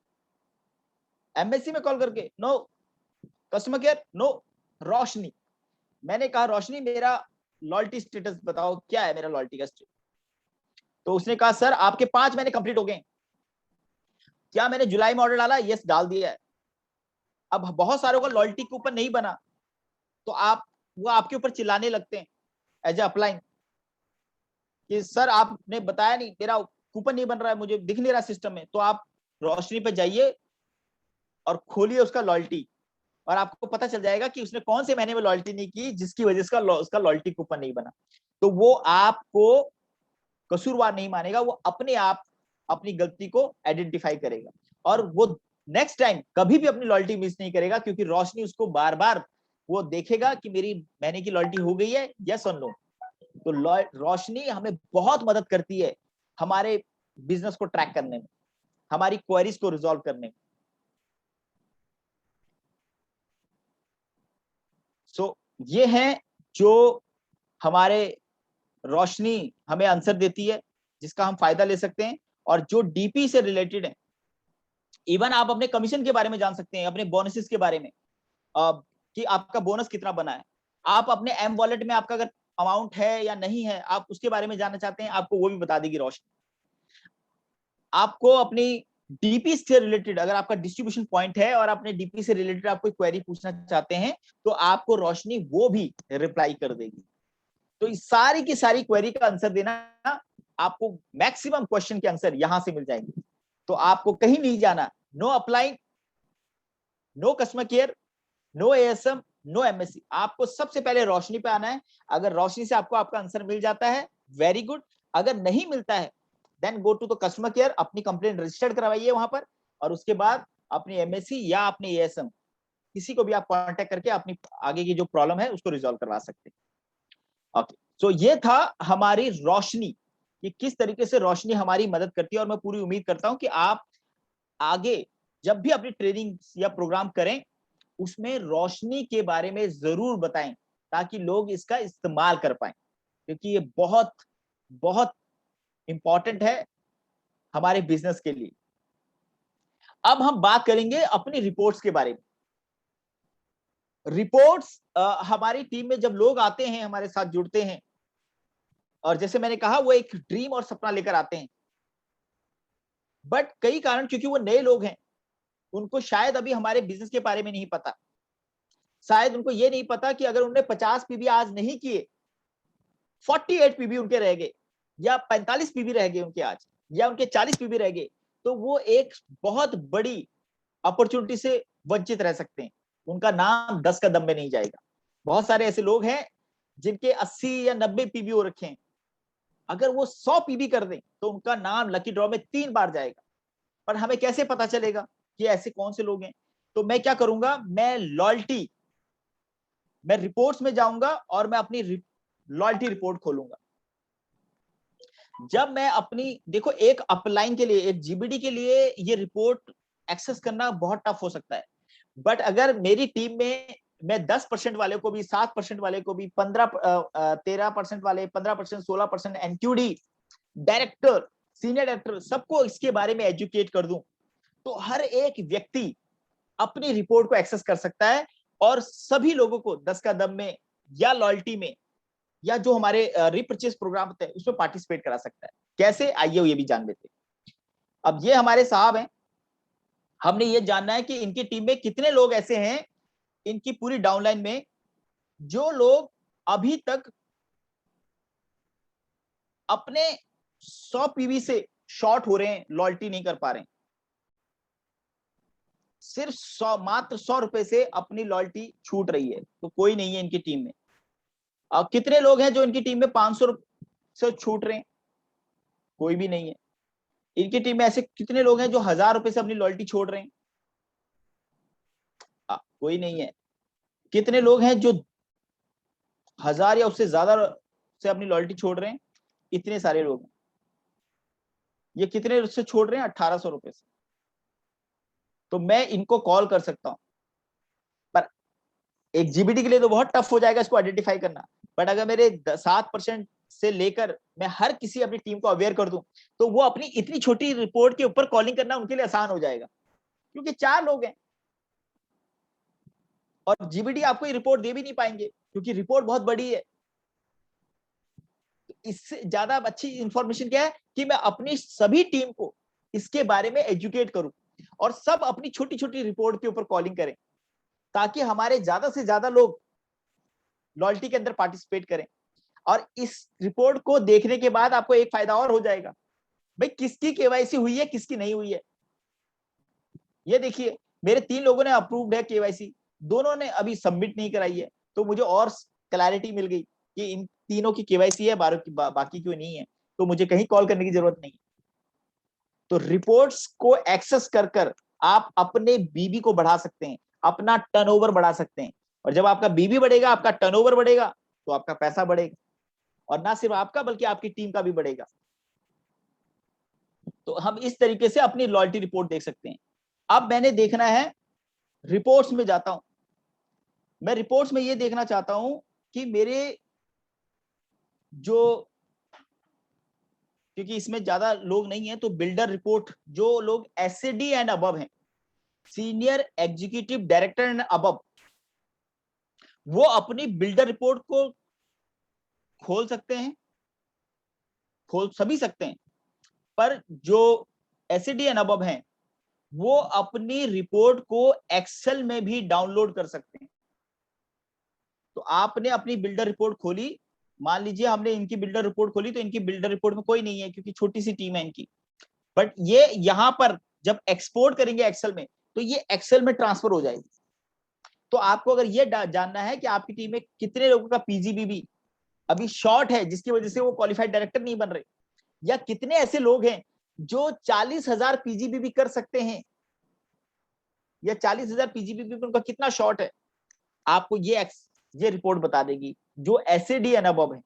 एमएससी में कॉल करके? नो। Customer care? नो। रोशनी, मैंने कहा रोशनी मेरा लॉयल्टी स्टेटस बताओ, क्या है मेरा लॉयल्टी का स्टेटस? तो उसने कहा सर आपके 5 महीने कंप्लीट हो गए। क्या मैंने जुलाई में ऑर्डर डाला? यस, डाल दिया है। अब बहुत सारों का लॉयल्टी कूपन नहीं बना, तो आप वो आपके ऊपर चिल्लाने लगते हैं एज ए अपलाइन कि सर आपने बताया नहीं, मेरा कूपन नहीं बन रहा है, मुझे दिख नहीं रहा सिस्टम में। तो आप रोशनी पे जाइए और खोलिए उसका लॉयल्टी, और आपको पता चल जाएगा कि उसने कौन से महीने में लॉयल्टी नहीं की जिसकी वजह से उसका लॉयल्टी कूपन नहीं बना। तो वो आपको कसूरवार नहीं मानेगा, वो अपने आप अपनी गलती को आइडेंटिफाई करेगा और वो नेक्स्ट टाइम कभी भी अपनी लॉयल्टी मिस नहीं करेगा, क्योंकि रोशनी उसको बार बार वो देखेगा कि मेरी महीने की लॉयल्टी हो गई है, यस और नो। तो रोशनी हमें बहुत मदद करती है हमारे बिजनेस को ट्रैक करने में, हमारी क्वेरीज को रिजॉल्व करने में। सो ये है जो हमारे रोशनी हमें आंसर देती है, जिसका हम फायदा ले सकते हैं। और जो डीपी से रिलेटेड है, इवन आप अपने कमीशन के बारे में जान सकते हैं, अपने बोनसेस के बारे में, कि आपका बोनस कितना बना है। आप अपने एम वॉलेट में आपका अगर अमाउंट है या नहीं है, आप उसके बारे में जानना चाहते हैं, आपको वो भी बता देगी रोशनी। आपको अपनी डीपी से रिलेटेड अगर आपका डिस्ट्रीब्यूशन पॉइंट है और अपने डीपी से रिलेटेड आप कोई क्वेरी पूछना चाहते हैं, तो आपको रोशनी वो भी रिप्लाई कर देगी। तो इस सारी की सारी क्वेरी का आंसर देना, आपको मैक्सिमम क्वेश्चन के आंसर यहां से मिल जाएंगे। तो आपको कहीं नहीं जाना, no apply, no customer care, no ASM, no MSC, आपको सबसे पहले रोशनी पे आना है। अगर रोशनी से आपको आपका आंसर मिल जाता है, वेरी गुड। अगर नहीं मिलता है, then go to the customer care, अपनी कंप्लेंट रजिस्टर्ड करवाइए वहां पर, और उसके बाद अपनी एमएससी या अपने एएसएम किसी को भी आप कांटेक्ट करके अपनी आगे की जो प्रॉब्लम है उसको रिजॉल्व करवा सकते हैं। ओके, सो ये था हमारी रोशनी, कि किस तरीके से रोशनी हमारी मदद करती है। और मैं पूरी उम्मीद करता हूं कि आप आगे जब भी अपनी ट्रेनिंग या प्रोग्राम करें, उसमें रोशनी के बारे में जरूर बताएं, ताकि लोग इसका इस्तेमाल कर पाएं, क्योंकि ये बहुत बहुत इंपॉर्टेंट है हमारे बिजनेस के लिए। अब हम बात करेंगे अपनी रिपोर्ट्स के बारे में। रिपोर्ट्स, हमारी टीम में जब लोग आते हैं, हमारे साथ जुड़ते हैं, और जैसे मैंने कहा वो एक ड्रीम और सपना लेकर आते हैं, बट कई कारण, क्योंकि वो नए लोग हैं, उनको शायद अभी हमारे बिजनेस के बारे में नहीं पता। शायद उनको ये नहीं पता कि अगर उन्होंने 50 पीबी आज नहीं किए, 48 पीबी उनके रह गए, या 45 पीबी रह गए उनके आज, या उनके 40 पीबी रह गए, तो वो एक बहुत बड़ी अपॉर्चुनिटी से वंचित रह सकते हैं। उनका नाम 10 कदम में नहीं जाएगा। बहुत सारे ऐसे लोग हैं जिनके 80 या 90 पीबी हो रखे हैं, अगर वो 100 पीबी कर दें तो उनका नाम लकी ड्रॉ में 3 बार जाएगा। पर हमें कैसे पता चलेगा कि ऐसे कौन से लोग हैं? तो मैं क्या करूंगा, मैं लॉयल्टी, मैं रिपोर्ट्स में जाऊंगा और मैं अपनी लॉयल्टी रिपोर्ट खोलूंगा। जब मैं अपनी, देखो एक अपलाइन के लिए, एक जीबीडी के लिए ये रिपोर्ट एक्सेस करना बहुत टफ हो सकता है, बट अगर मेरी टीम में मैं 10% वाले को भी, 7% वाले को भी, 13% वाले, 15%, 16% एनक्यूडी डायरेक्टर, सीनियर डायरेक्टर, सबको इसके बारे में एजुकेट कर दूं, तो हर एक व्यक्ति अपनी रिपोर्ट को एक्सेस कर सकता है और सभी लोगों को 10 कदम में या लॉयल्टी में या जो हमारे रिपर्चेस प्रोग्राम होते हैं उसमें पार्टिसिपेट करा सकता है। कैसे, आइए ये भी जान लेते हैं। अब ये हमारे साहब हैं, हमने ये जानना है कि इनकी टीम में कितने लोग ऐसे हैं, इनकी पूरी डाउनलाइन में, जो लोग अभी तक अपने 100 पीवी से शॉर्ट हो रहे हैं, लॉयल्टी नहीं कर पा रहे हैं, सिर्फ 100, मात्र 100 रुपए से अपनी लॉयल्टी छूट रही है, तो कोई नहीं है इनकी टीम में। अब कितने लोग हैं जो इनकी टीम में 500 से छूट रहे हैं? कोई भी नहीं है। इनकी टीम में ऐसे कितने लोग हैं जो 1000 रुपए से अपनी लॉयल्टी छोड़ रहे हैं? कोई नहीं है। कितने लोग हैं जो 1000 या उससे ज्यादा से अपनी लॉयल्टी छोड़ रहे हैं? इतने सारे लोग हैं। ये कितने से छोड़ रहे हैं? 1800 रुपए से। तो मैं इनको कॉल कर सकता हूं, पर एक जीबीडी के लिए तो बहुत टफ हो जाएगा इसको आइडेंटिफाई करना। बट अगर मेरे 7% से लेकर मैं हर किसी अपनी टीम को अवेयर कर दूं, तो वो अपनी इतनी छोटी रिपोर्ट के ऊपर कॉलिंग करना उनके लिए आसान हो जाएगा, क्योंकि 4 लोग हैं और जीबीडी आपको ये रिपोर्ट दे भी नहीं पाएंगे, क्योंकि रिपोर्ट बहुत बड़ी है। इससे ज्यादा अच्छी इंफॉर्मेशन क्या है कि मैं अपनी सभी टीम को इसके बारे में एजुकेट करूं और सब अपनी छोटी छोटी रिपोर्ट के ऊपर कॉलिंग करें, ताकि हमारे ज्यादा से ज्यादा लोग लॉयल्टी के अंदर पार्टिसिपेट करें। और इस रिपोर्ट को देखने के बाद आपको एक फायदा और हो जाएगा, भाई किसकी केवाईसी हुई है, किसकी नहीं हुई है। ये देखिए मेरे 3 लोगों ने अप्रूव्ड है केवाईसी, दोनों ने अभी सबमिट नहीं कराई है, तो मुझे और क्लैरिटी मिल गई कि इन तीनों की केवाईसी है, बाकी क्यों नहीं है, तो मुझे कहीं कॉल करने की जरूरत नहीं। तो रिपोर्ट्स को एक्सेस कर कर आप अपने बीबी को बढ़ा सकते हैं, अपना टर्नओवर बढ़ा सकते हैं। और जब आपका बीबी बढ़ेगा, आपका टर्नओवर बढ़ेगा, तो आपका पैसा बढ़ेगा, और ना सिर्फ आपका बल्कि आपकी टीम का भी बढ़ेगा। तो हम इस तरीके से अपनी लॉयल्टी रिपोर्ट देख सकते हैं। अब मैंने देखना है, रिपोर्ट्स में जाता हूं, मैं रिपोर्ट्स में ये देखना चाहता हूं कि मेरे जो, क्योंकि इसमें ज्यादा लोग नहीं है, तो बिल्डर रिपोर्ट जो लोग एसएडी एंड अबव हैं, senior executive director and above, वो अपनी बिल्डर रिपोर्ट को खोल सकते हैं, खोल सभी सकते हैं, पर जो एसएडी एंड अबव हैं वो अपनी रिपोर्ट को एक्सेल में भी डाउनलोड कर सकते हैं। तो आपने अपनी बिल्डर रिपोर्ट खोली, मान लीजिए हमने इनकी बिल्डर रिपोर्ट खोली, तो इनकी बिल्डर रिपोर्ट में कोई नहीं है क्योंकि छोटी सी टीम है इनकी, बट ये यहां पर जब एक्सपोर्ट करेंगे एक्सेल में, तो ये एक्सेल में ट्रांसफर हो जाएगी। तो आपको अगर ये जानना है कि आपकी टीम में कितने लोगों का पीजीबीबी अभी शॉर्ट है जिसकी वजह से वो क्वालिफाइड डायरेक्टर नहीं बन रहे, या कितने ऐसे लोग हैं जो 40,000 पीजीबीबी कर सकते हैं, या 40,000 पीजीबीबी में उनका कितना शॉर्ट है, आपको ये रिपोर्ट बता देगी। जो एसएडी एंड अबव है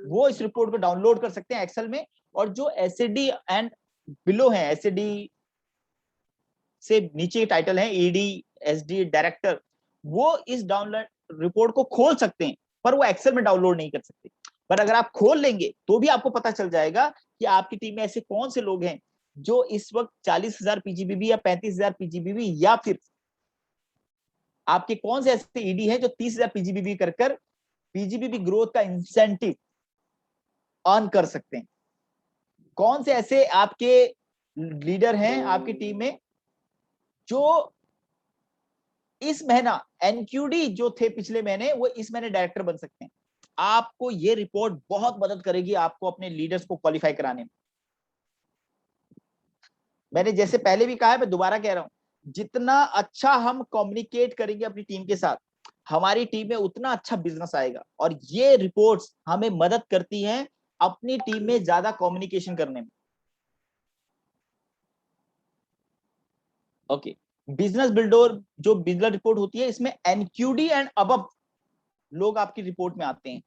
वो इस रिपोर्ट को डाउनलोड कर सकते हैं एक्सेल में, और जो एसएडी एंड बिलो है, एसएडी से नीचे टाइटल है ईडी, एसडी, डायरेक्टर, वो इस डाउनलोड रिपोर्ट को खोल सकते हैं, पर वो एक्सेल में डाउनलोड नहीं कर सकते। पर अगर आप खोल लेंगे तो भी आपको पता चल जाएगा कि आपकी टीम में ऐसे कौन से लोग हैं जो इस वक्त 40,000 पीजीबीबी या 35,000 पीजीबीबी, या फिर आपके कौन से ऐसे ईडी हैं जो 30,000 पीजीबीबी कर पीजीबीबी ग्रोथ का इंसेंटिव अर्न कर सकते हैं। कौन से ऐसे आपके लीडर हैं आपकी टीम में जो इस महीना एनक्यूडी जो थे पिछले महीने, वो इस महीने डायरेक्टर बन सकते हैं। आपको ये रिपोर्ट बहुत मदद करेगी आपको अपने लीडर्स को क्वालिफाई कराने में। मैंने जैसे पहले भी कहा है, मैं दोबारा कह रहा हूं, जितना अच्छा हम कम्युनिकेट करेंगे अपनी टीम के साथ, हमारी टीम में उतना अच्छा बिजनेस आएगा। और ये रिपोर्ट्स हमें मदद करती हैं अपनी टीम में ज्यादा कम्युनिकेशन करने में। ओके, बिजनेस बिल्डर जो बिल्डर रिपोर्ट होती है, इसमें एनक्यूडी एंड अबव लोग आपकी रिपोर्ट में आते हैं,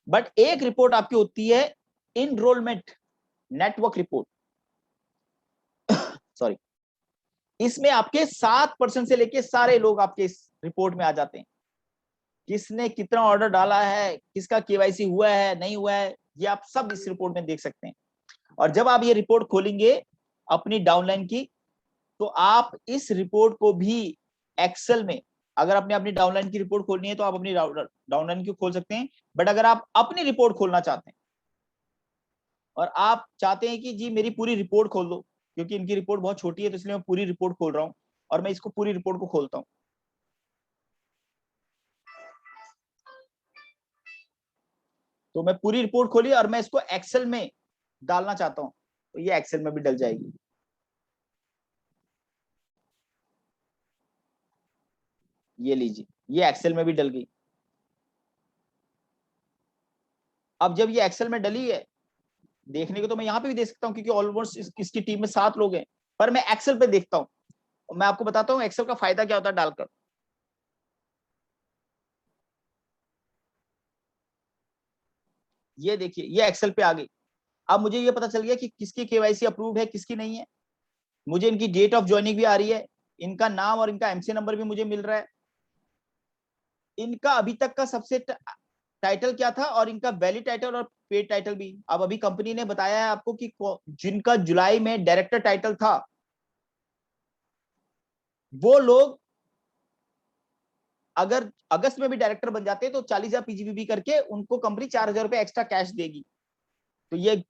बट एक रिपोर्ट आपकी होती है इनरोलमेंट नेटवर्क रिपोर्ट, सॉरी, इसमें आपके 7% से लेके सारे लोग आपके इस रिपोर्ट में आ जाते हैं। किसने कितना ऑर्डर डाला है, किसका केवाईसी हुआ है नहीं हुआ है, ये आप सब इस रिपोर्ट में देख सकते हैं। और जब आप ये रिपोर्ट खोलेंगे अपनी डाउनलाइन की, तो आप इस रिपोर्ट को भी एक्सेल में, अगर आपने अपनी डाउनलाइन की रिपोर्ट खोलनी है तो आप अपनी डाउनलाइन की खोल सकते हैं। बट अगर आप अपनी रिपोर्ट खोलना चाहते हैं और आप चाहते हैं कि जी मेरी पूरी रिपोर्ट खोल दो, क्योंकि इनकी रिपोर्ट बहुत छोटी है तो इसलिए मैं पूरी रिपोर्ट खोल रहा हूं, और मैं इसको पूरी रिपोर्ट को खोलता हूं। तो मैं पूरी रिपोर्ट खोली और मैं इसको एक्सेल में डालना चाहता हूं, तो ये एक्सेल में भी डल जाएगी। ये लीजिए, ये एक्सेल में भी डल गई। अब जब ये एक्सेल में डली है, देखने को तो मैं यहाँ पे भी देख सकता हूँ क्योंकि ऑलमोस्ट इसकी टीम में 7 लोग हैं, पर मैं एक्सेल पे देखता हूँ। मैं आपको बताता हूँ एक्सेल का फायदा क्या होता है डालकर। ये देखिए, ये एक्सेल पे आ गई। अब मुझे ये पता चल गया कि किसकी केवाईसी अप्रूव्ड है, किसकी नहीं है। मुझे इनकी डेट ऑफ ज्वाइनिंग भी आ रही है, इनका नाम और इनका एमसी नंबर भी मुझे मिल रहा है। इनका अभी तक का सबसे टाइटल क्या था, और इनका वैलिड टाइटल और पेड टाइटल भी। अब अभी कंपनी ने बताया है आपको कि जिनका जुलाई में डायरेक्टर टाइटल था, वो लोग अगर अगस्त में भी डायरेक्टर बन जाते हैं तो 40,000 पीजीबीबी करके उनको कंपनी 4,000 रुपए एक्स्ट्रा कैश देगी। तो ये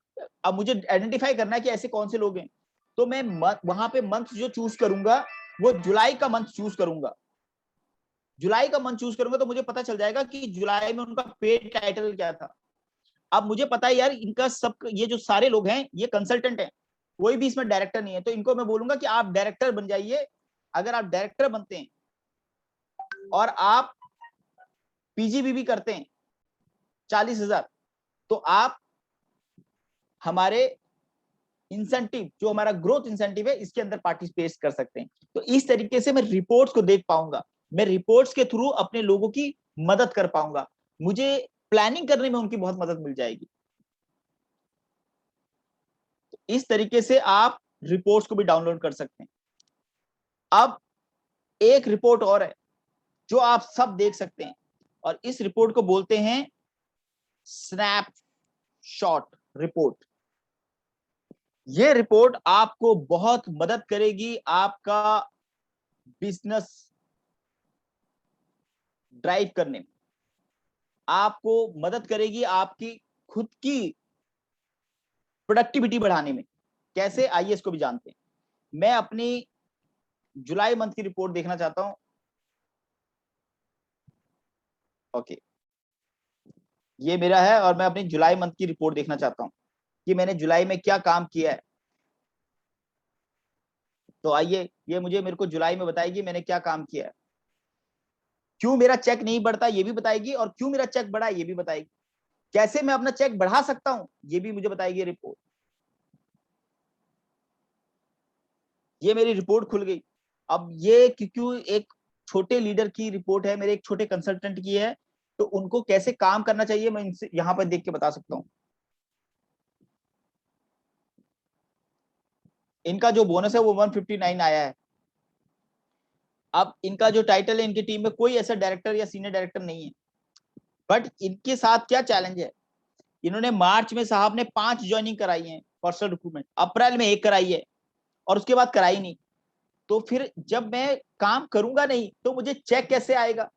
अब मुझे आइडेंटिफाई करना है कि ऐसे कौन से लोग हैं। तो मैं वहां पे मंथ जो चूज करूंगा वो जुलाई का मंथ चूज करूंगा। जुलाई का मंथ चूज करूंगा तो मुझे पता चल जाएगा कि जुलाई में उनका पेड टाइटल क्या था। अब मुझे पता है यार इनका सब, ये जो सारे लोग हैं ये कंसल्टेंट हैं, कोई भी इसमें डायरेक्टर नहीं है, तो इनको मैं बोलूंगा कि आप डायरेक्टर बन जाइए। अगर आप डायरेक्टर बनते हैं और आप पीजीबीबी करते हैं 40,000, तो आप हमारे इंसेंटिव, जो हमारा ग्रोथ इंसेंटिव है, इसके अंदर पार्टिसिपेट कर सकते हैं। तो इस तरीके से मैं रिपोर्ट्स को देख पाऊंगा, मैं रिपोर्ट्स के थ्रू अपने लोगों की मदद कर पाऊंगा, मुझे प्लानिंग करने में उनकी बहुत मदद मिल जाएगी। तो इस तरीके से आप रिपोर्ट्स को भी डाउनलोड कर सकते हैं। अब एक रिपोर्ट और है जो आप सब देख सकते हैं, और इस रिपोर्ट को बोलते हैं स्नैपशॉट रिपोर्ट। ये रिपोर्ट आपको बहुत मदद करेगी आपका बिजनेस ड्राइव करने में, आपको मदद करेगी आपकी खुद की प्रोडक्टिविटी बढ़ाने में। कैसे, आइए इसको भी जानते हैं। मैं अपनी जुलाई मंथ की रिपोर्ट देखना चाहता हूं। ओके, ये मेरा है और मैं अपनी जुलाई मंथ की रिपोर्ट देखना चाहता हूं कि मैंने जुलाई में क्या काम किया है। तो आइए, ये मेरे को जुलाई में बताएगी मैंने क्या काम किया है, क्यों मेरा चेक नहीं बढ़ता ये भी बताएगी, और क्यों मेरा चेक बढ़ा ये भी बताएगी, कैसे मैं अपना चेक बढ़ा सकता हूं ये भी मुझे बताएगी रिपोर्ट। ये मेरी रिपोर्ट खुल गई। अब ये क्योंकि एक छोटे लीडर की रिपोर्ट है, मेरे एक छोटे कंसल्टेंट की है, तो उनको कैसे काम करना चाहिए मैं इनसे यहां पर देख के बता सकता हूं। इनका जो बोनस है वो 159 आया है। अब इनका जो टाइटल है, इनकी टीम में कोई ऐसा डायरेक्टर या सीनियर डायरेक्टर नहीं है, बट इनके साथ क्या चैलेंज है, इन्होंने मार्च में साहब ने 5 ज्वाइनिंग कराई है पर्सनल रिक्रूटमेंट, अप्रैल में 1 कराई है और उसके बाद कराई नहीं। तो फिर जब मैं काम करूंगा नहीं तो मुझे चेक कैसे आएगा?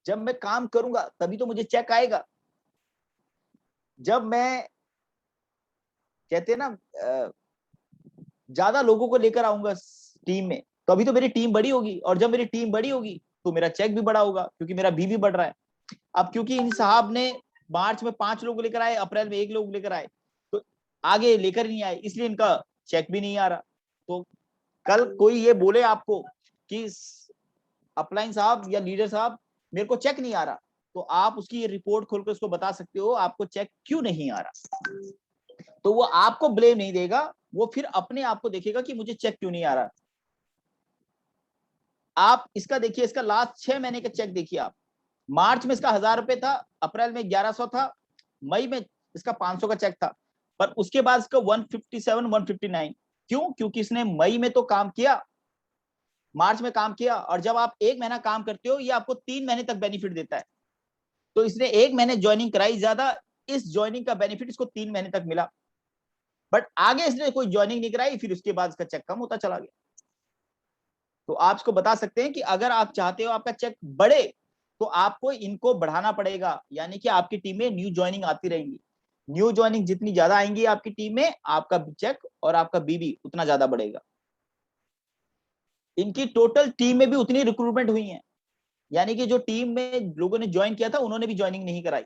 जब मैं काम करूंगा तभी तो मुझे चेक आएगा। जब मैं, कहते हैं ना, ज्यादा लोगों को लेकर आऊंगा टीम में, तभी तो मेरी टीम बड़ी होगी, और जब मेरी टीम बड़ी होगी तो मेरा चेक भी बड़ा होगा क्योंकि मेरा बी भी बढ़ रहा है। अब क्योंकि इन साहब ने मार्च में 5 लोग लेकर आए, अप्रैल में 1 लोग लेकर आए, तो आगे लेकर नहीं आए, इसलिए इनका चेक भी नहीं आ रहा। तो कल कोई ये बोले आपको कि अपलाइन साहब या लीडर साहब मेरे को चेक नहीं आ रहा, तो आप उसकी ये रिपोर्ट खोलकर उसको बता सकते हो आपको चेक क्यों नहीं आ रहा। तो वो आपको ब्लेम नहीं देगा, वो फिर अपने आप को देखेगा कि मुझे चेक क्यों नहीं आ रहा। आप इसका देखिए, इसका लास्ट 6 महीने का चेक देखिए आप। मार्च में इसका 1000 रुपए था, अप्रैल में 1100 था, मई में इसका 500 का चेक था, पर उसके बाद इसका 157 159। क्यों? क्योंकि इसने मई में तो काम किया, मार्च में काम किया, और जब आप 1 महीना काम करते हो ये आपको 3 महीने तक बेनिफिट देता है। तो इसने 1 महीने ज्वाइनिंग कराई ज्यादा, इस ज्वाइनिंग का बेनिफिट इसको 3 महीने तक मिला, बट आगे इसने कोई ज्वाइनिंग नहीं कराई, फिर उसके बाद इसका चेक कम होता चला गया। तो आप इसको बता सकते हैं कि अगर आप चाहते हो आपका चेक बढ़े तो आपको इनको बढ़ाना पड़ेगा, यानी कि आपकी टीम में न्यू ज्वाइनिंग आती रहेंगी। न्यू ज्वाइनिंग जितनी ज्यादा आएंगी आपकी टीम में, आपका चेक और आपका बीबी उतना ज्यादा बढ़ेगा। इनकी टोटल टीम में भी उतनी रिक्रूटमेंट हुई है, यानी कि जो टीम में लोगों ने ज्वाइन किया था उन्होंने भी ज्वाइनिंग नहीं कराई।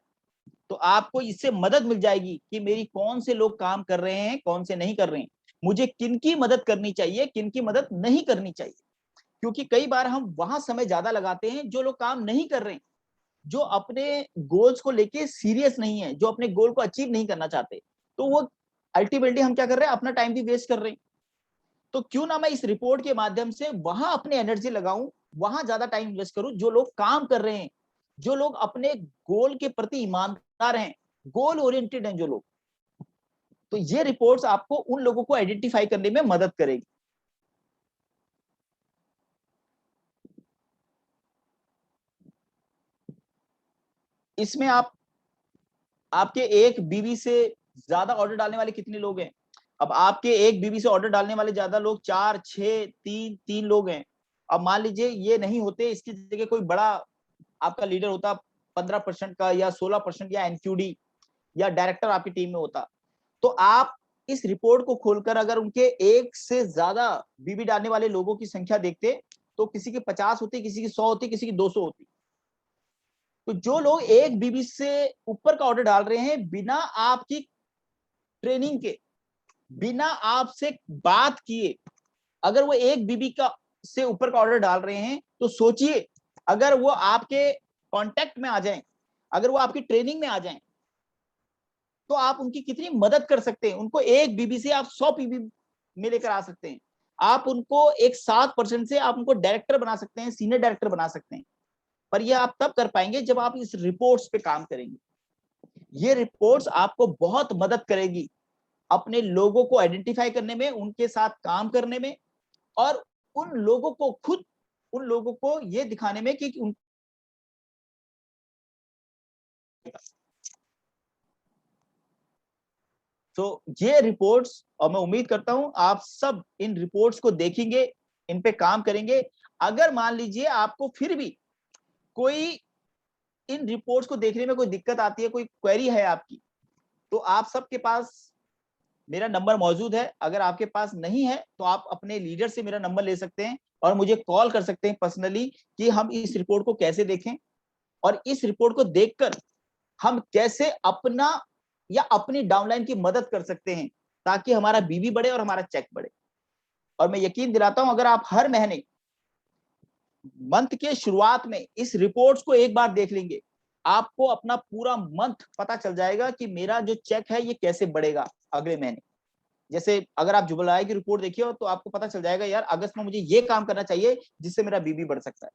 तो आपको इससे मदद मिल जाएगी कि मेरी कौन से लोग काम कर रहे हैं, कौन से नहीं कर रहे हैं, मुझे किन की मदद करनी चाहिए, किन की मदद नहीं करनी चाहिए। क्योंकि कई बार हम वहां समय ज्यादा लगाते हैं जो लोग काम नहीं कर रहे हैं, जो अपने गोल्स को लेके सीरियस नहीं है, जो अपने गोल को अचीव नहीं करना चाहते, तो वो अल्टीमेटली हम क्या कर रहे हैं, अपना टाइम भी वेस्ट कर रहे हैं। तो क्यों ना मैं इस रिपोर्ट के माध्यम से वहां अपनी एनर्जी लगाऊं, वहां ज्यादा टाइम इन्वेस्ट करूं, जो लोग काम कर रहे हैं, जो लोग अपने गोल के प्रति ईमानदार हैं, गोल ओरिएंटेड हैं जो लोग। तो ये रिपोर्ट्स आपको उन लोगों को आइडेंटिफाई करने में मदद करेगी। इसमें आप, आपके एक बीवी से ज्यादा ऑर्डर डालने वाले कितने लोग हैं? अब आपके एक बीवी से ऑर्डर डालने वाले ज्यादा लोग 4 6 3 3 लोग हैं। अब मान लीजिए ये नहीं होते, इसकी जगह कोई बड़ा आपका लीडर होता, 15% का या 16% या एनक्यूडी या डायरेक्टर आपकी टीम में होता, तो आप इस रिपोर्ट को खोलकर अगर उनके एक से ज्यादा बीबी डालने वाले लोगों की संख्या देखते तो किसी की 50 होती, किसी की 100 होती, किसी की 200 होती। तो जो लोग एक बीबी से ऊपर का ऑर्डर डाल रहे हैं बिना आपकी ट्रेनिंग के, बिना आपसे बात किए, अगर वो एक बीबी का से ऊपर का ऑर्डर डाल रहे हैं, तो सोचिए अगर वो आपके कांटेक्ट में आ जाएं, अगर वो आपकी ट्रेनिंग में आ जाएं, तो आप उनकी कितनी मदद कर सकते हैं। उनको एक बीबी से आप 100 बीबी में लेकर आ सकते हैं। आप उनको एक 7% से आप उनको डायरेक्टर बना सकते हैं, सीनियर डायरेक्टर बना सकते हैं। पर यह आप तब कर पाएंगे जब आप इस रिपोर्ट्स पे काम करेंगे। ये रिपोर्ट्स आपको बहुत मदद करेगी अपने लोगों को आइडेंटिफाई करने में, उनके साथ काम करने में, और उन लोगों को खुद, उन लोगों को ये दिखाने में कि उन तो ये रिपोर्ट्स, और मैं उम्मीद करता हूं आप सब इन रिपोर्ट्स को देखेंगे, इन पे काम करेंगे। अगर मान लीजिए आपको फिर भी कोई इन रिपोर्ट्स को देखने में कोई दिक्कत आती है, कोई क्वेरी है आपकी, तो आप सबके पास मेरा नंबर मौजूद है। अगर आपके पास नहीं है तो आप अपने लीडर से मेरा नंबर ले सकते हैं और मुझे कॉल कर सकते हैं पर्सनली कि हम इस रिपोर्ट को कैसे देखें, और इस रिपोर्ट को देखकर हम कैसे अपना या अपनी डाउनलाइन की मदद कर सकते हैं, ताकि हमारा बीबी बढ़े और हमारा चेक बढ़े। और मैं यकीन दिलाता हूं, अगर आप हर महीने मंथ के शुरुआत में इस रिपोर्ट्स को एक बार देख लेंगे, आपको अपना पूरा मंथ पता चल जाएगा कि मेरा जो चेक है ये कैसे बढ़ेगा अगले महीने। जैसे अगर आप जुलाई की रिपोर्ट देखिए हो, तो आपको पता चल जाएगा यार अगस्त में मुझे ये काम करना चाहिए जिससे मेरा बीबी बढ़ सकता है।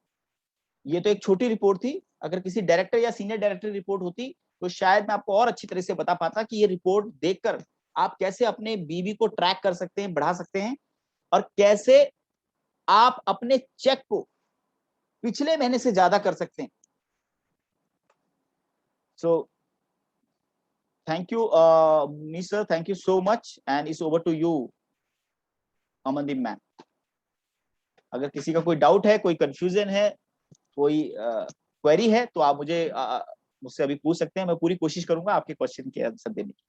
ये तो एक छोटी रिपोर्ट थी, अगर किसी डायरेक्टर या सीनियर डायरेक्टर रिपोर्ट होती तो शायद मैं आपको और अच्छी तरह से बता पाता कि ये रिपोर्ट देखकर आप कैसे अपने बीबी को ट्रैक कर सकते हैं, बढ़ा सकते हैं, और कैसे आप अपने चेक को पिछले महीने से ज्यादा कर सकते हैं। So thank you Munish sir, thank you so much, and it's over to you Amandeep ma'am. अगर किसी का कोई डाउट है, कोई कंफ्यूजन है, कोई क्वेरी है, तो आप मुझसे अभी पूछ सकते हैं। मैं पूरी कोशिश करूंगा आपके क्वेश्चन के आंसर देने की।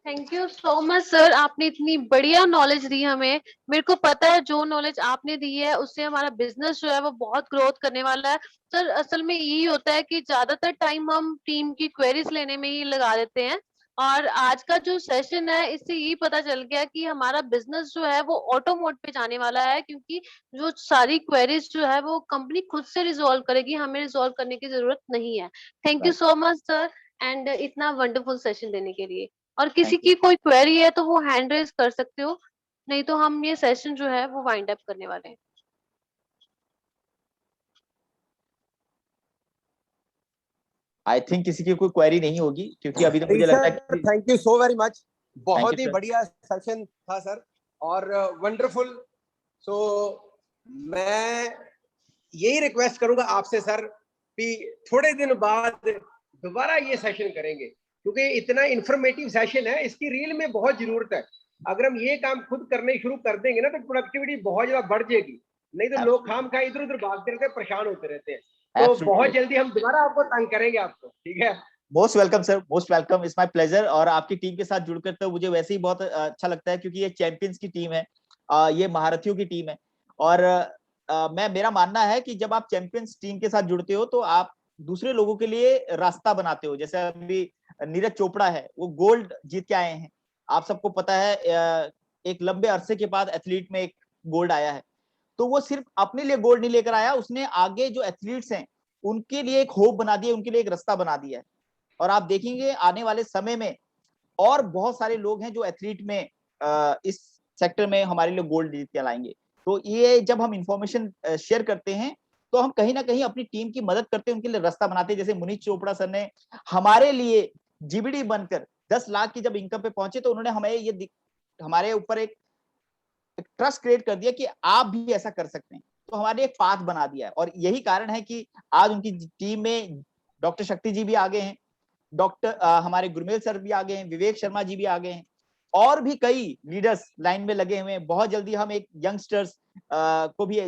Thank you so much sir, आपने इतनी बढ़िया नॉलेज दी हमें। मेरे को पता है जो नॉलेज आपने दी है उससे हमारा बिजनेस जो है वो बहुत ग्रोथ करने वाला है। सर असल में यही होता है कि ज्यादातर टाइम हम टीम की क्वेरीज लेने में ही लगा देते हैं, और आज का जो सेशन है इससे यही पता चल गया कि हमारा बिजनेस जो है वो ऑटो मोड पे जाने वाला है, क्योंकि जो सारी क्वेरीज जो है वो कंपनी खुद से रिजॉल्व करेगी, हमें रिजॉल्व करने की जरूरत नहीं है। Thank you so much sir, and इतना वंडरफुल सेशन देने के लिए। और किसी थैंक यू। की कोई क्वेरी है तो वो हैंड रेज कर सकते हो, नहीं तो हम ये सेशन जो है वो वाइंड अप करने वाले हैं। आई थिंक किसी की कोई क्वेरी नहीं होगी, क्योंकि अभी तो मुझे लगता है कि thank you so very much, thank बहुत यू ही सर। बढ़िया सेशन था सर, और वंडरफुल। सो मैं यही रिक्वेस्ट करूंगा आपसे सर कि थोड़े दिन बाद दोबारा ये सेशन करेंगे, क्योंकि इतना इंफॉर्मेटिव सेशन है, इसकी रील में बहुत जरूरत है। अगर हम ये काम खुद करने शुरू कर देंगे ना तो प्रोडक्टिविटी बहुत ज्यादा बढ़ जाएगी, नहीं तो लोग खाम खा इधर उधर भागते रहते हैं, परेशान होते रहते हैं। तो बहुत जल्दी हम दोबारा आपको तंग करेंगे आपको, ठीक है? Most welcome sir, most welcome, it's my pleasure. और आपकी टीम के साथ जुड़कर तो मुझे वैसे ही बहुत अच्छा लगता है, क्योंकि ये चैंपियंस की टीम है, ये महारथियों की टीम है। और मेरा मानना है कि जब आप चैंपियंस टीम के साथ जुड़ते हो तो आप दूसरे लोगों के लिए रास्ता बनाते हो। जैसे अभी नीरज चोपड़ा है, वो गोल्ड जीत के आए हैं, आप सबको पता है। एक लंबे अरसे के बाद एथलीट में एक गोल्ड आया है, तो वो सिर्फ अपने लिए गोल्ड नहीं लेकर आया, उसने आगे जो एथलीट्स हैं उनके लिए एक होप बना दिया, उनके लिए एक रास्ता बना दिया है। और आप देखेंगे आने वाले समय में और बहुत सारे लोग हैं जो एथलीट में इस सेक्टर में हमारे लिए गोल्ड जीत के लाएंगे। तो ये जब हम इंफॉर्मेशन शेयर करते हैं तो हम कहीं ना कहीं अपनी टीम की मदद करते हैं, उनके लिए रास्ता बनाते हैं। जैसे मुनीष चोपड़ा सर ने हमारे लिए जीबीडी बनकर 10 लाख की जब इनकम पे पहुंचे, तो उन्होंने हमें ये हमारे ऊपर एक ट्रस्ट क्रिएट कर दिया कि आप भी ऐसा कर सकते हैं, तो हमारे एक पाथ बना दिया है। और यही कारण है कि आज उनकी टीम में डॉक्टर शक्ति जी भी आगे हैं, डॉक्टर हमारे गुरमेल सर भी आगे हैं, विवेक शर्मा जी भी आगे हैं, और भी कई लीडर्स लाइन में लगे हुए हैं। बहुत जल्दी हम एक यंगस्टर्स को भी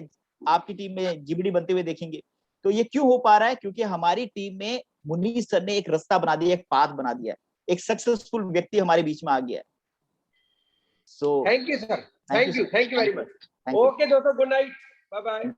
आपकी टीम में जीबीडी बनते हुए देखेंगे। तो ये क्यों हो पा रहा है? क्योंकि हमारी टीम में मुनीष सर ने एक रास्ता बना दिया, एक पाथ बना दिया, एक सक्सेसफुल व्यक्ति हमारे बीच में आ गया है। So thank you sir, thank you very much. Thank you. Okay दोस्तों, गुड नाइट, बाय बाय।